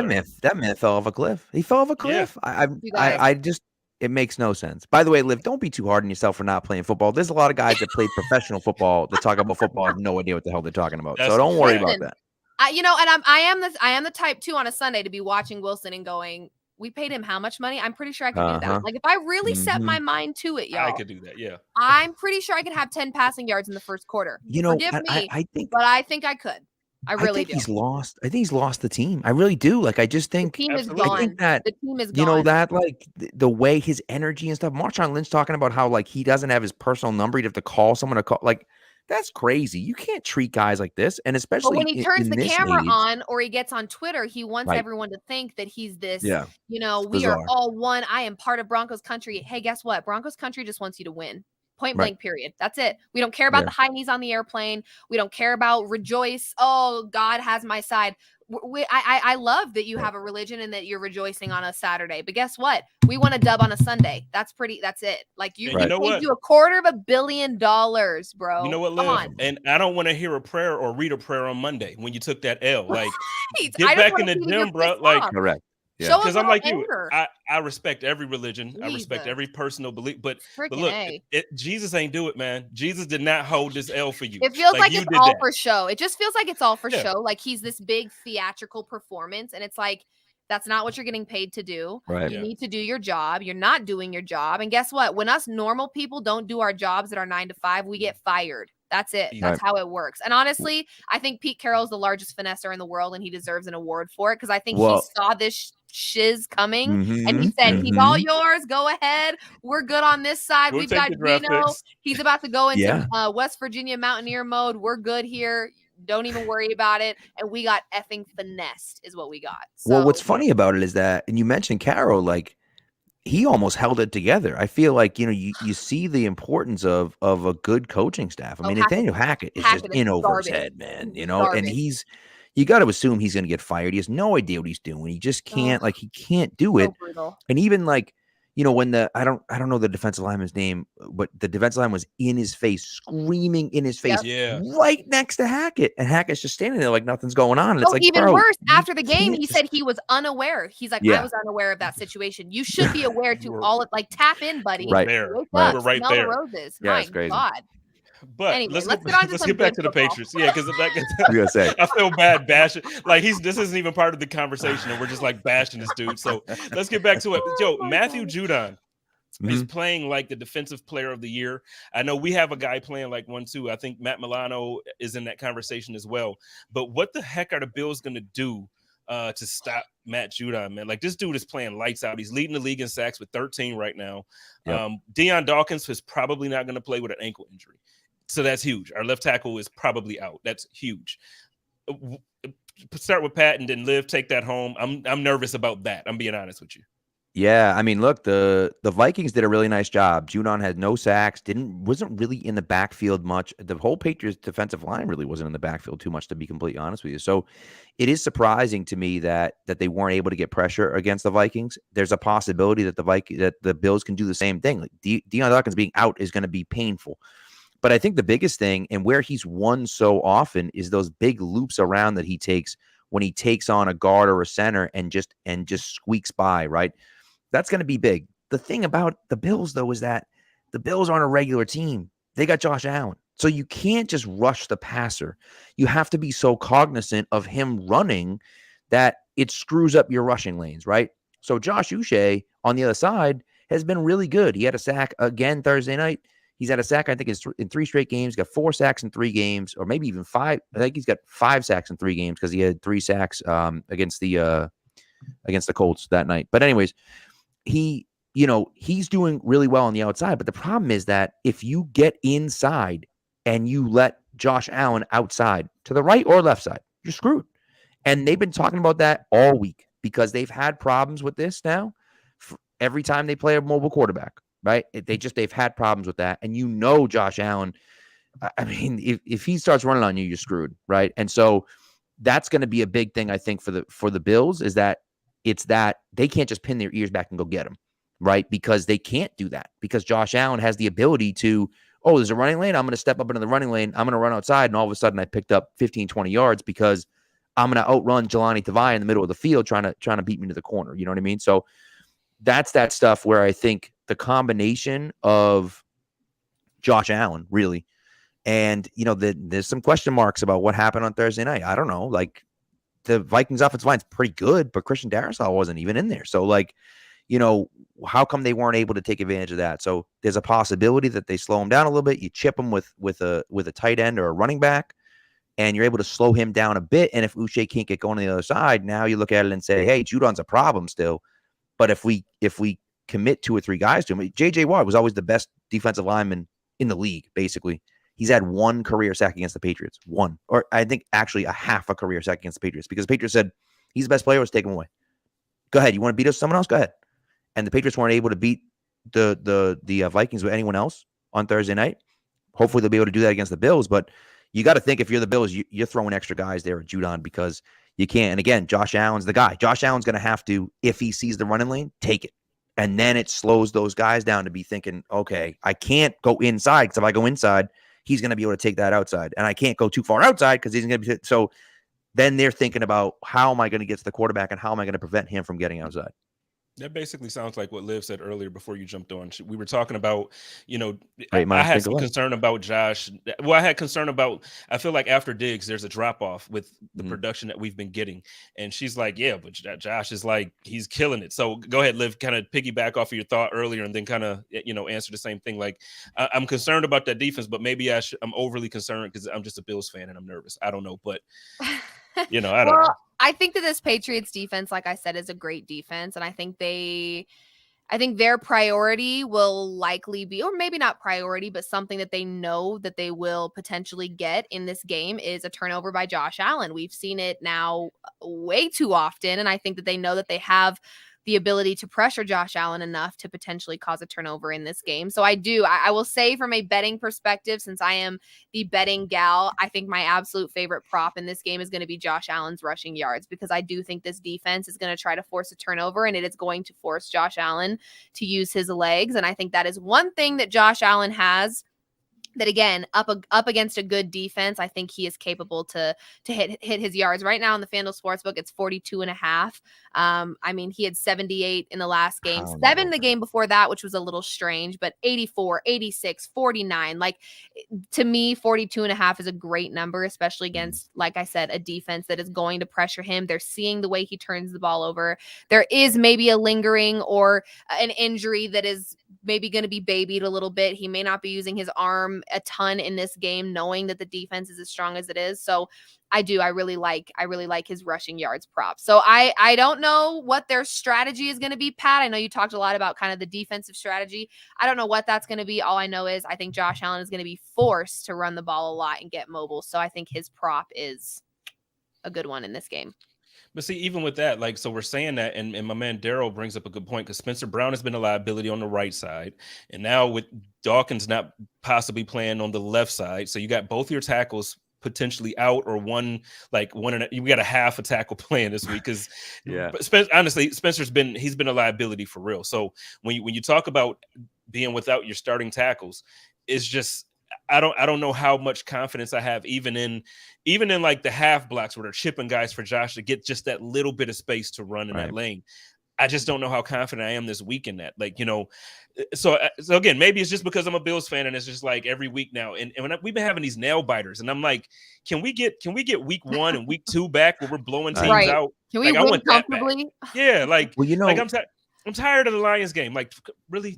that man fell off a cliff. He fell off a cliff. Yeah. I just, it makes no sense. By the way, Liv, don't be too hard on yourself for not playing football. There's a lot of guys that played professional football that talk about football have no idea what the hell they're talking about. So don't worry about that. And I am the type too on a Sunday to be watching Wilson and going, we paid him how much money? I'm pretty sure I could do that. If I really set my mind to it, y'all, I could do that. Yeah, I'm pretty sure I could have 10 passing yards in the first quarter. Forgive me, but I think I could. I really do. He's lost. I think he's lost the team. I really do. I just think the team is gone. I think that the team is gone. The way his energy and stuff. Marshawn Lynch talking about how he doesn't have his personal number. He'd have to call someone to call. That's crazy. You can't treat guys like this. And especially when he turns the camera on or he gets on Twitter, he wants everyone to think that he's this, we are all one. I am part of Broncos country. Hey, guess what? Broncos country just wants you to win. Point blank, period. That's it. We don't care about the high knees on the airplane. We don't care about rejoice. Oh, God has my side. I love that you have a religion and that you're rejoicing on a Saturday. But guess what? We want a dub on a Sunday. That's it. You know what? Do $250 million, bro. You know what, Liv? Come on. And I don't want to hear a prayer or read a prayer on Monday when you took that L. Get back in the gym, bro. Correct. Yeah. Show a Because I'm little like you, anger. I respect every religion. I respect Jesus. every personal belief. But Freaking look, A. Jesus ain't do it, man. Jesus did not hold this L for you. It feels like you it's did all that. for show. It just feels like it's all for Yeah. show. Like he's this big theatrical performance, and it's like that's not what you're getting paid to do. Right. You Yeah. need to do your job. You're not doing your job. And guess what? When us normal people don't do our jobs at our 9 to 5, we get fired. That's it. Easy. That's Right. how it works. And honestly, I think Pete Carroll's the largest finesser in the world, and he deserves an award for it because I think he Well- saw this shiz coming and he Mhm, said, "He's all mhm. yours. Go ahead. We're good on this side. We'll We've take got the draft Gino. picks. He's about to go into Yeah. West Virginia Mountaineer mode. We're good here. Don't even worry about it." And we got effing finessed, is what we got. So, Well, what's funny about it is that, and you mentioned Carroll, like he almost held it together. I feel like, you see the importance of a good coaching staff. I mean, Nathaniel Hackett is just in over his head, man, He's and you got to assume he's going to get fired. He has no idea what he's doing. He just can't, he can't do it. so brutal. And even when I don't know the defensive lineman's name, but the defensive line was in his face, screaming in his face, Yeah. right next to Hackett, and Hackett's just standing there like nothing's going on. And it's No, like, even bro, worse, you after the game, can't he just- said he was unaware. He's like, Yeah. I was unaware of that situation. You should be aware You to were- all tap in, buddy. Right. There. Wake Right. up, You were right smell there. the roses. Yeah, My it's crazy. God. But Anyway, let's let's get get on to let's some get back good to the football. Patriots. Yeah, because I was gonna say. I feel bad bashing. Like this isn't even part of the conversation, and we're just like bashing this dude. So let's get back to it. Yo, Oh my Matthew God. Judon is Mhm. playing like the defensive player of the year. I know we have a guy playing like one too. I think Matt Milano is in that conversation as well. But what the heck are the Bills going to do to stop Matt Judon, man? Like this dude is playing lights out. He's leading the league in sacks with 13 right now. Yep. Deion Dawkins is probably not going to play with an ankle injury. So that's huge. Our left tackle is probably out. That's huge. Start with Pat and then Liv, take that home. I'm nervous about that. I'm being honest with you. Yeah, I mean, look, the Vikings did a really nice job. Judon had no sacks, wasn't really in the backfield much. The whole Patriots defensive line really wasn't in the backfield too much, to be completely honest with you. So it is surprising to me that they weren't able to get pressure against the Vikings. There's a possibility that the Bills can do the same thing. Like Deion Dawkins being out is going to be painful. But I think the biggest thing, and where he's won so often, is those big loops around that he takes when he takes on a guard or a center and just squeaks by, right? That's going to be big. The thing about the Bills, though, is that the Bills aren't a regular team. They got Josh Allen. So you can't just rush the passer. You have to be so cognizant of him running that it screws up your rushing lanes, right? So Josh Uche on the other side has been really good. He had a sack again Thursday night. He's had a sack, I think, in 3 straight games. Got 4 sacks in 3 games, or maybe even 5. I think he's got 5 sacks in 3 games because he had 3 sacks against the Colts that night. But anyways, he's doing really well on the outside. But the problem is that if you get inside and you let Josh Allen outside to the right or left side, you're screwed. And they've been talking about that all week because they've had problems with this now every time they play a mobile quarterback. Right? They've had problems with that. And Josh Allen, I mean, if he starts running on you, you're screwed. Right? And so that's going to be a big thing, I think, for the Bills, is that it's that they can't just pin their ears back and go get him. Right? Because they can't do that, because Josh Allen has the ability to, there's a running lane. I'm going to step up into the running lane. I'm going to run outside. And all of a sudden I picked up 15, 20 yards because I'm going to outrun Jelani Tavai in the middle of the field trying to beat me to the corner. You know what I mean? So that's that stuff where I think the combination of Josh Allen, really, and, there's some question marks about what happened on Thursday night. I don't know. Like, the Vikings offensive line's pretty good, but Christian Darrisaw wasn't even in there. So, how come they weren't able to take advantage of that? So there's a possibility that they slow him down a little bit. You chip him with a tight end or a running back, and you're able to slow him down a bit. And if Uche can't get going on the other side, now you look at it and say, hey, Judon's a problem still. But if we commit 2 or 3 guys to him, J.J. Watt was always the best defensive lineman in the league, basically. He's had 1 career sack against the Patriots. 1. Or I think actually a half a career sack against the Patriots, because the Patriots said, he's the best player, let's take him away. Go ahead. You want to beat us with someone else? Go ahead. And the Patriots weren't able to beat the Vikings with anyone else on Thursday night. Hopefully they'll be able to do that against the Bills. But you got to think, if you're the Bills, you're throwing extra guys there at Judon, because you can't. And again, Josh Allen's the guy. Josh Allen's going to have to, if he sees the running lane, take it. And then it slows those guys down to be thinking, okay, I can't go inside, because if I go inside, he's going to be able to take that outside. And I can't go too far outside because he's going to be. So then they're thinking about how am I going to get to the quarterback and how am I going to prevent him from getting outside. That basically sounds like what Liv said earlier before you jumped on. We were talking about, I Great minds had think some alike. concern about Josh. Well, I had concern about, I feel like after Diggs, there's a drop off with the production that we've been getting. And she's like, yeah, but Josh is like, he's killing it. So go ahead, Liv, kind of piggyback off of your thought earlier and then kind of, answer the same thing. Like, I'm concerned about that defense, but maybe I'm overly concerned because I'm just a Bills fan and I'm nervous. I don't know, but, I don't know. I think that this Patriots defense, like I said, is a great defense. And I think their priority will likely be, or maybe not priority, but something that they know that they will potentially get in this game is a turnover by Josh Allen. We've seen it now way too often. And I think that they know that they have the ability to pressure Josh Allen enough to potentially cause a turnover in this game. So I will say from a betting perspective, since I am the betting gal, I think my absolute favorite prop in this game is going to be Josh Allen's rushing yards, because I do think this defense is going to try to force a turnover, and it is going to force Josh Allen to use his legs. And I think that is one thing that Josh Allen has that, again, up against a good defense, I think he is capable to hit his yards. Right now in the FanDuel Sportsbook, it's 42.5. I mean, he had 78 in the last game, 7 the game before that, which was a little strange, but 84, 86, 49. Like, to me, 42.5 is a great number, especially against, like I said, a defense that is going to pressure him. They're seeing the way he turns the ball over. There is maybe a lingering or an injury that is maybe going to be babied a little bit. He may not be using his arm a ton in this game, knowing that the defense is as strong as it is. So I really like his rushing yards prop. So I don't know what their strategy is going to be, Pat. I know you talked a lot about kind of the defensive strategy. I don't know what that's going to be. All I know is I think Josh Allen is going to be forced to run the ball a lot and get mobile. So I think his prop is a good one in this game. But see, even with that, like, so we're saying that, and my man Daryl brings up a good point, because Spencer Brown has been a liability on the right side, and now with Dawkins not possibly playing on the left side, so you got both your tackles potentially out, or you got a half a tackle playing this week, because honestly, Spencer's been a liability for real. So when you talk about being without your starting tackles, it's just, I don't know how much confidence I have even in like the half blocks where they're chipping guys for Josh to get just that little bit of space to run in that lane. I just don't know how confident I am this week in that. Like, so again, maybe it's just because I'm a Bills fan and it's just like every week now. And we've been having these nail biters, and I'm like, can we get week 1 and week 2 back where we're blowing teams out? Can we win comfortably? Yeah. Like, like I'm tired of the Lions game. Like, really,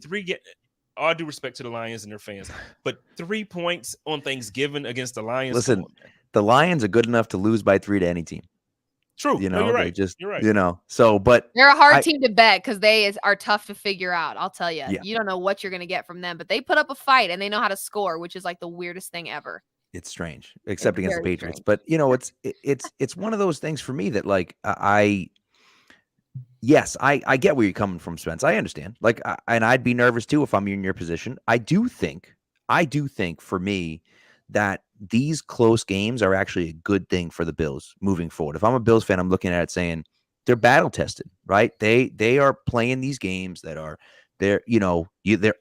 all due respect to the Lions and their fans, but 3 points on Thanksgiving against the Lions. Listen, the Lions are good enough to lose by 3 to any team. True. You're right. You're right. So, but they're a hard team to bet because they are tough to figure out. I'll tell you, Yeah. You don't know what you're going to get from them, but they put up a fight and they know how to score, which is like the weirdest thing ever. It's strange, except against the Patriots. Strange. But it's one of those things for me that, like, I get where you're coming from, Spence. I understand. Like, and I'd be nervous too if I'm in your position. I do think for me that these close games are actually a good thing for the Bills moving forward. If I'm a Bills fan, I'm looking at it saying they're battle tested, right? They are playing these games that are they're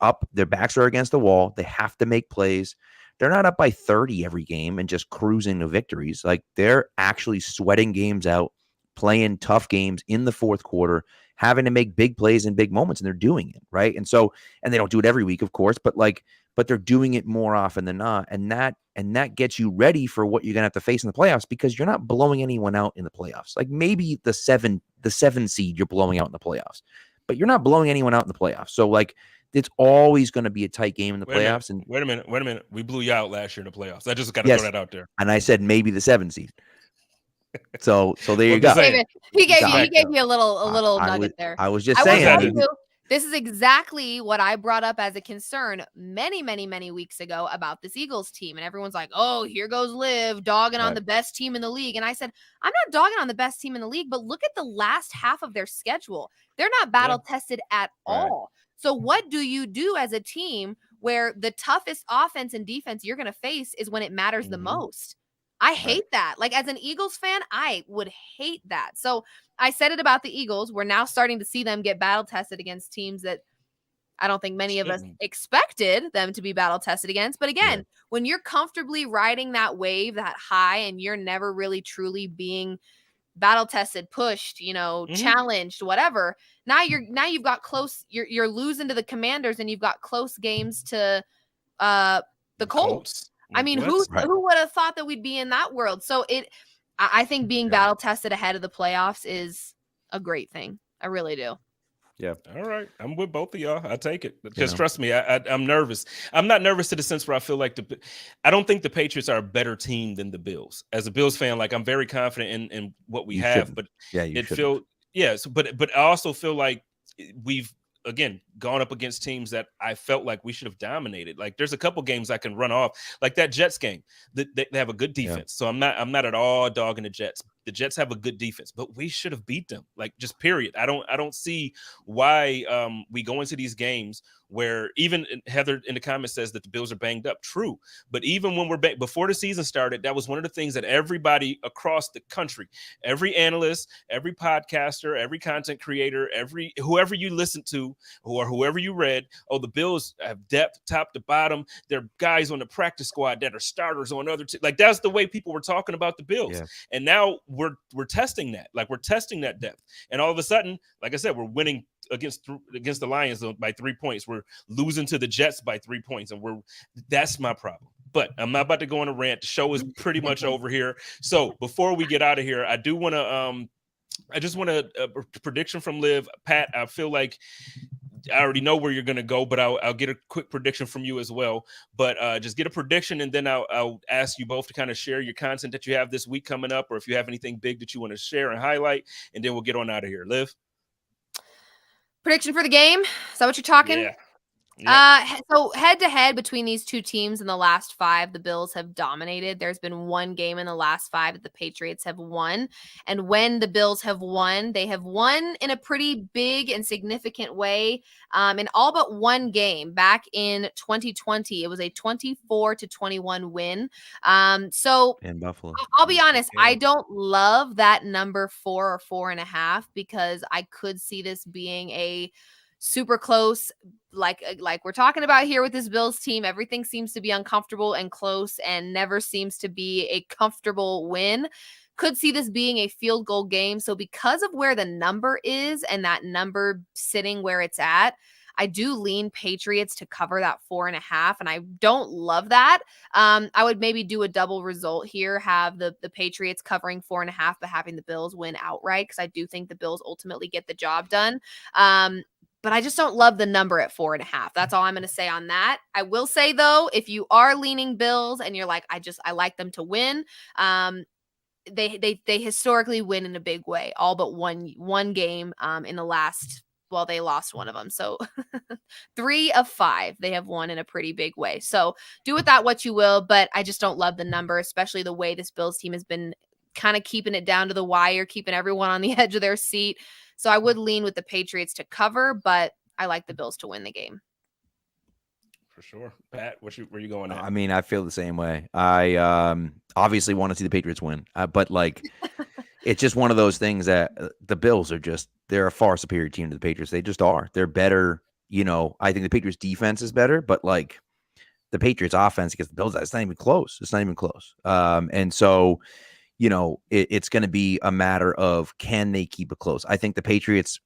up, their backs are against the wall. They have to make plays. They're not up by 30 every game and just cruising to victories. Like, they're actually sweating games out, playing tough games in the fourth quarter, having to make big plays in big moments, and they're doing it, right? And they don't do it every week, of course, but they're doing it more often than not, and that gets you ready for what you're gonna have to face in the playoffs, because you're not blowing anyone out in the playoffs. Like, maybe the 7 seed you're blowing out in the playoffs, but you're not blowing anyone out in the playoffs. So, like, it's always going to be a tight game in the playoffs. And wait a minute. We blew you out last year in the playoffs. I just got to throw that out there. And I said maybe the 7 seed. So there you go. He gave you a little nugget there. I was just saying. This is exactly what I brought up as a concern many, many, many weeks ago about this Eagles team. And everyone's like, oh, here goes Liv dogging on the best team in the league. And I said, I'm not dogging on the best team in the league, but look at the last half of their schedule. They're not battle tested at all. So what do you do as a team where the toughest offense and defense you're going to face is when it matters the most? I hate that. Like, as an Eagles fan, I would hate that. So I said it about the Eagles. We're now starting to see them get battle tested against teams that I don't think many of us Shouldn't. expected them to be battle tested against. But again, when you're comfortably riding that wave that high and you're never really truly being battle tested, pushed, challenged, whatever. Now you've got close. You're losing to the Commanders, and you've got close games to the Colts. I mean, who would have thought that we'd be in that world? So I think being battle tested ahead of the playoffs is a great thing. I really do. Yeah. All right. I'm with both of y'all. I take it. Because trust me, I'm nervous. I'm not nervous to the sense where I feel like I don't think the Patriots are a better team than the Bills. As a Bills fan, like I'm very confident in what we have, but but I also feel like we've again gone up against teams that I felt like we should have dominated. Like there's a couple games I can run off, like that Jets game. They have a good defense, so I'm not at all dogging the Jets. The Jets have a good defense, but we should have beat them. Like just period. I don't see why we go into these games where even Heather in the comments says that the Bills are banged up. True, but even when we're before the season started, that was one of the things that everybody across the country, every analyst, every podcaster, every content creator, whoever you listen to or whoever you read, the Bills have depth top to bottom. They're guys on the practice squad that are starters on other teams. Like that's the way people were talking about the Bills. Yeah. And now we're testing that. Like we're testing that depth. And all of a sudden, like I said, we're winning against the Lions by 3 points. We're losing to the Jets by 3 points. And that's my problem. But I'm not about to go on a rant. The show is pretty much over here. So before we get out of here, I do want to I just want a prediction from Liv. Pat, I feel like I already know where you're going to go, but I'll get a quick prediction from you as well. But just get a prediction, and then I'll ask you both to kind of share your content that you have this week coming up, or if you have anything big that you want to share and highlight, and then we'll get on out of here. Liv? Prediction for the game? Is that what you're talking? Yeah. So head-to-head between these two teams in the last 5, the Bills have dominated. There's been one game in the last 5 that the Patriots have won. And when the Bills have won, they have won in a pretty big and significant way in all but one game. Back in 2020, it was a 24-21 win. So in Buffalo. I'll be honest, I don't love that number 4 or 4.5 because I could see this being a super close, like we're talking about here with this Bills team. Everything seems to be uncomfortable and close and never seems to be a comfortable win. Could see this being a field goal game. So because of where the number is and that number sitting where it's at, I do lean Patriots to cover that 4.5, and I don't love that. I would maybe do a double result here, have the Patriots covering 4.5, but having the Bills win outright, because I do think the Bills ultimately get the job done. But I just don't love the number at 4.5. That's all I'm going to say on that. I will say, though, if you are leaning Bills and you're like, I like them to win, they historically win in a big way, all but one game in the last, well, they lost one of them. So 3 of 5, they have won in a pretty big way. So do with that what you will, but I just don't love the number, especially the way this Bills team has been kind of keeping it down to the wire, keeping everyone on the edge of their seat. So I would lean with the Patriots to cover, but I like the Bills to win the game. For sure. Pat, where you going at? I mean, I feel the same way. I obviously want to see the Patriots win, but like it's just one of those things that the Bills are they're a far superior team to the Patriots. They just are. They're better. I think the Patriots defense is better, but like the Patriots offense against the Bills, it's not even close. It's not even close. And so, it's going to be a matter of, can they keep it close? I think the Patriots,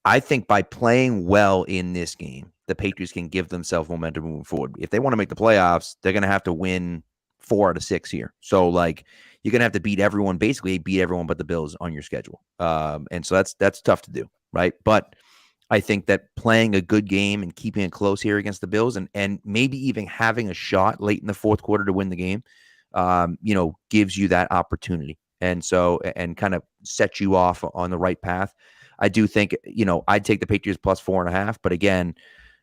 by playing well in this game, the Patriots can give themselves momentum moving forward. If they want to make the playoffs, they're going to have to win 4 out of 6 here. So like you're going to have to beat everyone but the Bills on your schedule. And so that's tough to do. Right. But I think that playing a good game and keeping it close here against the Bills and maybe even having a shot late in the fourth quarter to win the game, gives you that opportunity. And so, and kind of sets you off on the right path. I do think, I'd take the Patriots plus 4.5, but again,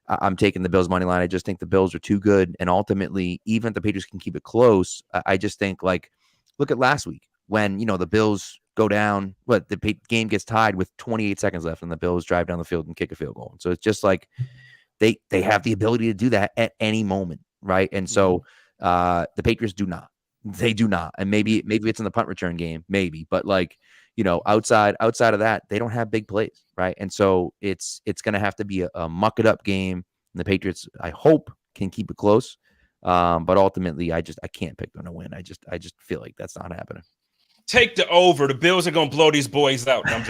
I'm taking the Bills money line. I just think the Bills are too good. And ultimately, even if the Patriots can keep it close, I just think like, look at last week when, the Bills go down, the game gets tied with 28 seconds left and the Bills drive down the field and kick a field goal. And so it's just like, they have the ability to do that at any moment. Right. And so the Patriots do not. They do not. And maybe it's in the punt return game, maybe. But like, outside of that, they don't have big plays, right? And so it's going to have to be a muck it up game. And the Patriots, I hope, can keep it close. But ultimately, I can't pick them to win. I just feel like that's not happening. Take the over. The Bills are going to blow these boys out. No, I'm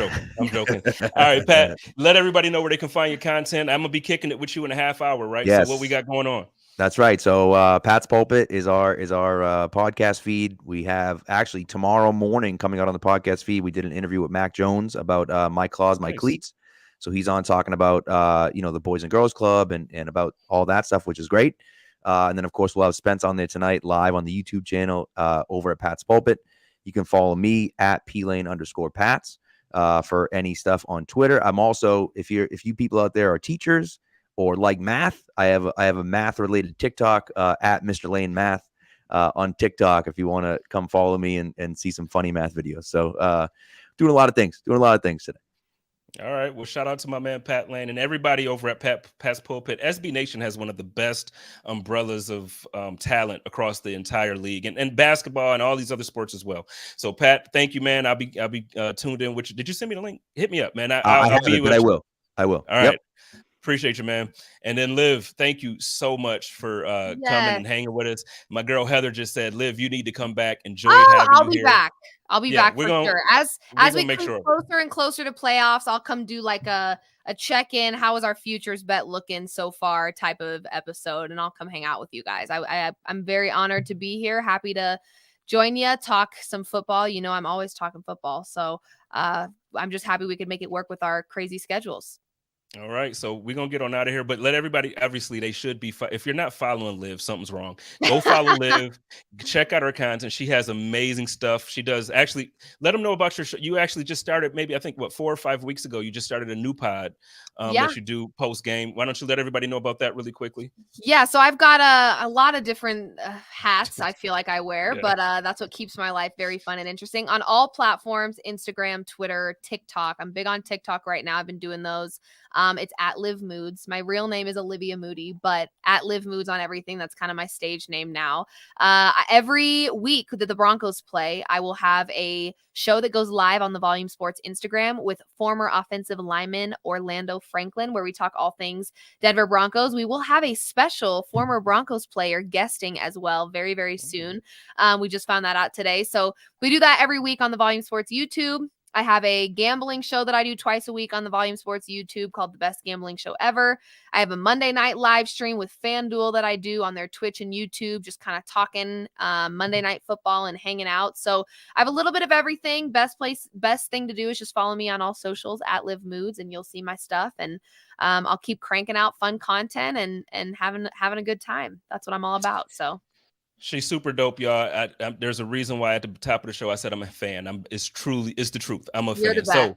joking. All right, Pat, let everybody know where they can find your content. I'm going to be kicking it with you in a half hour, right? Yes. So what we got going on? That's right. So Pat's Pulpit is our podcast feed. We have actually tomorrow morning coming out on the podcast feed. We did an interview with Mac Jones about My Claws, My Cleats. So he's on talking about the Boys and Girls Club and about all that stuff, which is great. And then of course we'll have Spence on there tonight live on the YouTube channel over at Pat's Pulpit. You can follow me at plane_Pats for any stuff on Twitter. I'm also, if you people out there are teachers or like math, I have a math related TikTok at Mr. Lane Math on TikTok if you want to come follow me and see some funny math videos. So doing a lot of things today. All right. Well, shout out to my man, Pat Lane, and everybody over at Pat's Pulpit. SB Nation has one of the best umbrellas of talent across the entire league and basketball and all these other sports as well. So, Pat, thank you, man. I'll be tuned in with you. Did you send me the link? Hit me up, man. I will. I will. All right. Appreciate you, man. And then Liv, thank you so much for coming and hanging with us. My girl Heather just said, Liv, you need to come back. Enjoyed having I'll you be here. back. I'll be back for sure. As we come sure. closer and closer to playoffs, I'll come do like a check-in. How is our futures bet looking so far type of episode, and I'll come hang out with you guys. I'm very honored to be here. Happy to join you, talk some football. I'm always talking football. So I'm just happy we could make it work with our crazy schedules. All right, so we're going to get on out of here, but let everybody, obviously, they should be, if you're not following Liv, something's wrong. Go follow Liv, check out her content. She has amazing stuff. She does, actually, let them know about your show. You actually just started, maybe, I think, 4 or 5 weeks ago, you just started a new pod that you do post-game. Why don't you let everybody know about that really quickly? Yeah, so I've got a lot of different hats I feel like I wear, but that's what keeps my life very fun and interesting. On all platforms, Instagram, Twitter, TikTok. I'm big on TikTok right now. I've been doing those. It's at Liv Moods. My real name is Olivia Moody, but at Liv Moods on everything. That's kind of my stage name now. Every week that the Broncos play, I will have a show that goes live on the Volume Sports Instagram with former offensive lineman Orlando Franklin, where we talk all things Denver Broncos. We will have a special former Broncos player guesting as well very, very soon. We just found that out today. So we do that every week on the Volume Sports YouTube. I have a gambling show that I do twice a week on the Volume Sports YouTube called The Best Gambling Show Ever. I have a Monday night live stream with FanDuel that I do on their Twitch and YouTube, just kind of talking Monday Night Football and hanging out. So I have a little bit of everything. Best thing to do is just follow me on all socials at Liv Moods, and you'll see my stuff. And I'll keep cranking out fun content and having a good time. That's what I'm all about. So. She's super dope, y'all. There's a reason why at the top of the show I said I'm a fan. It's the truth. I'm a fan. So,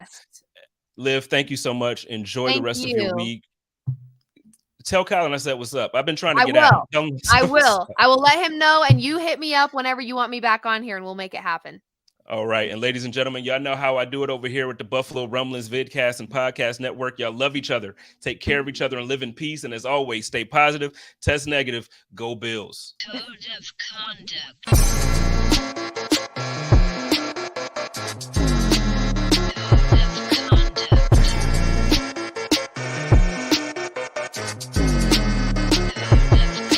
Liv, thank you so much. Enjoy the rest of your week. Tell Colin I said what's up. I've been trying to get out. I will. I will let him know, and you hit me up whenever you want me back on here, and we'll make it happen. All right. And ladies and gentlemen, y'all know how I do it over here with the Buffalo Rumblings Vidcast and Podcast Network. Y'all love each other. Take care of each other and live in peace. And as always, stay positive, test negative, go Bills. Code of conduct.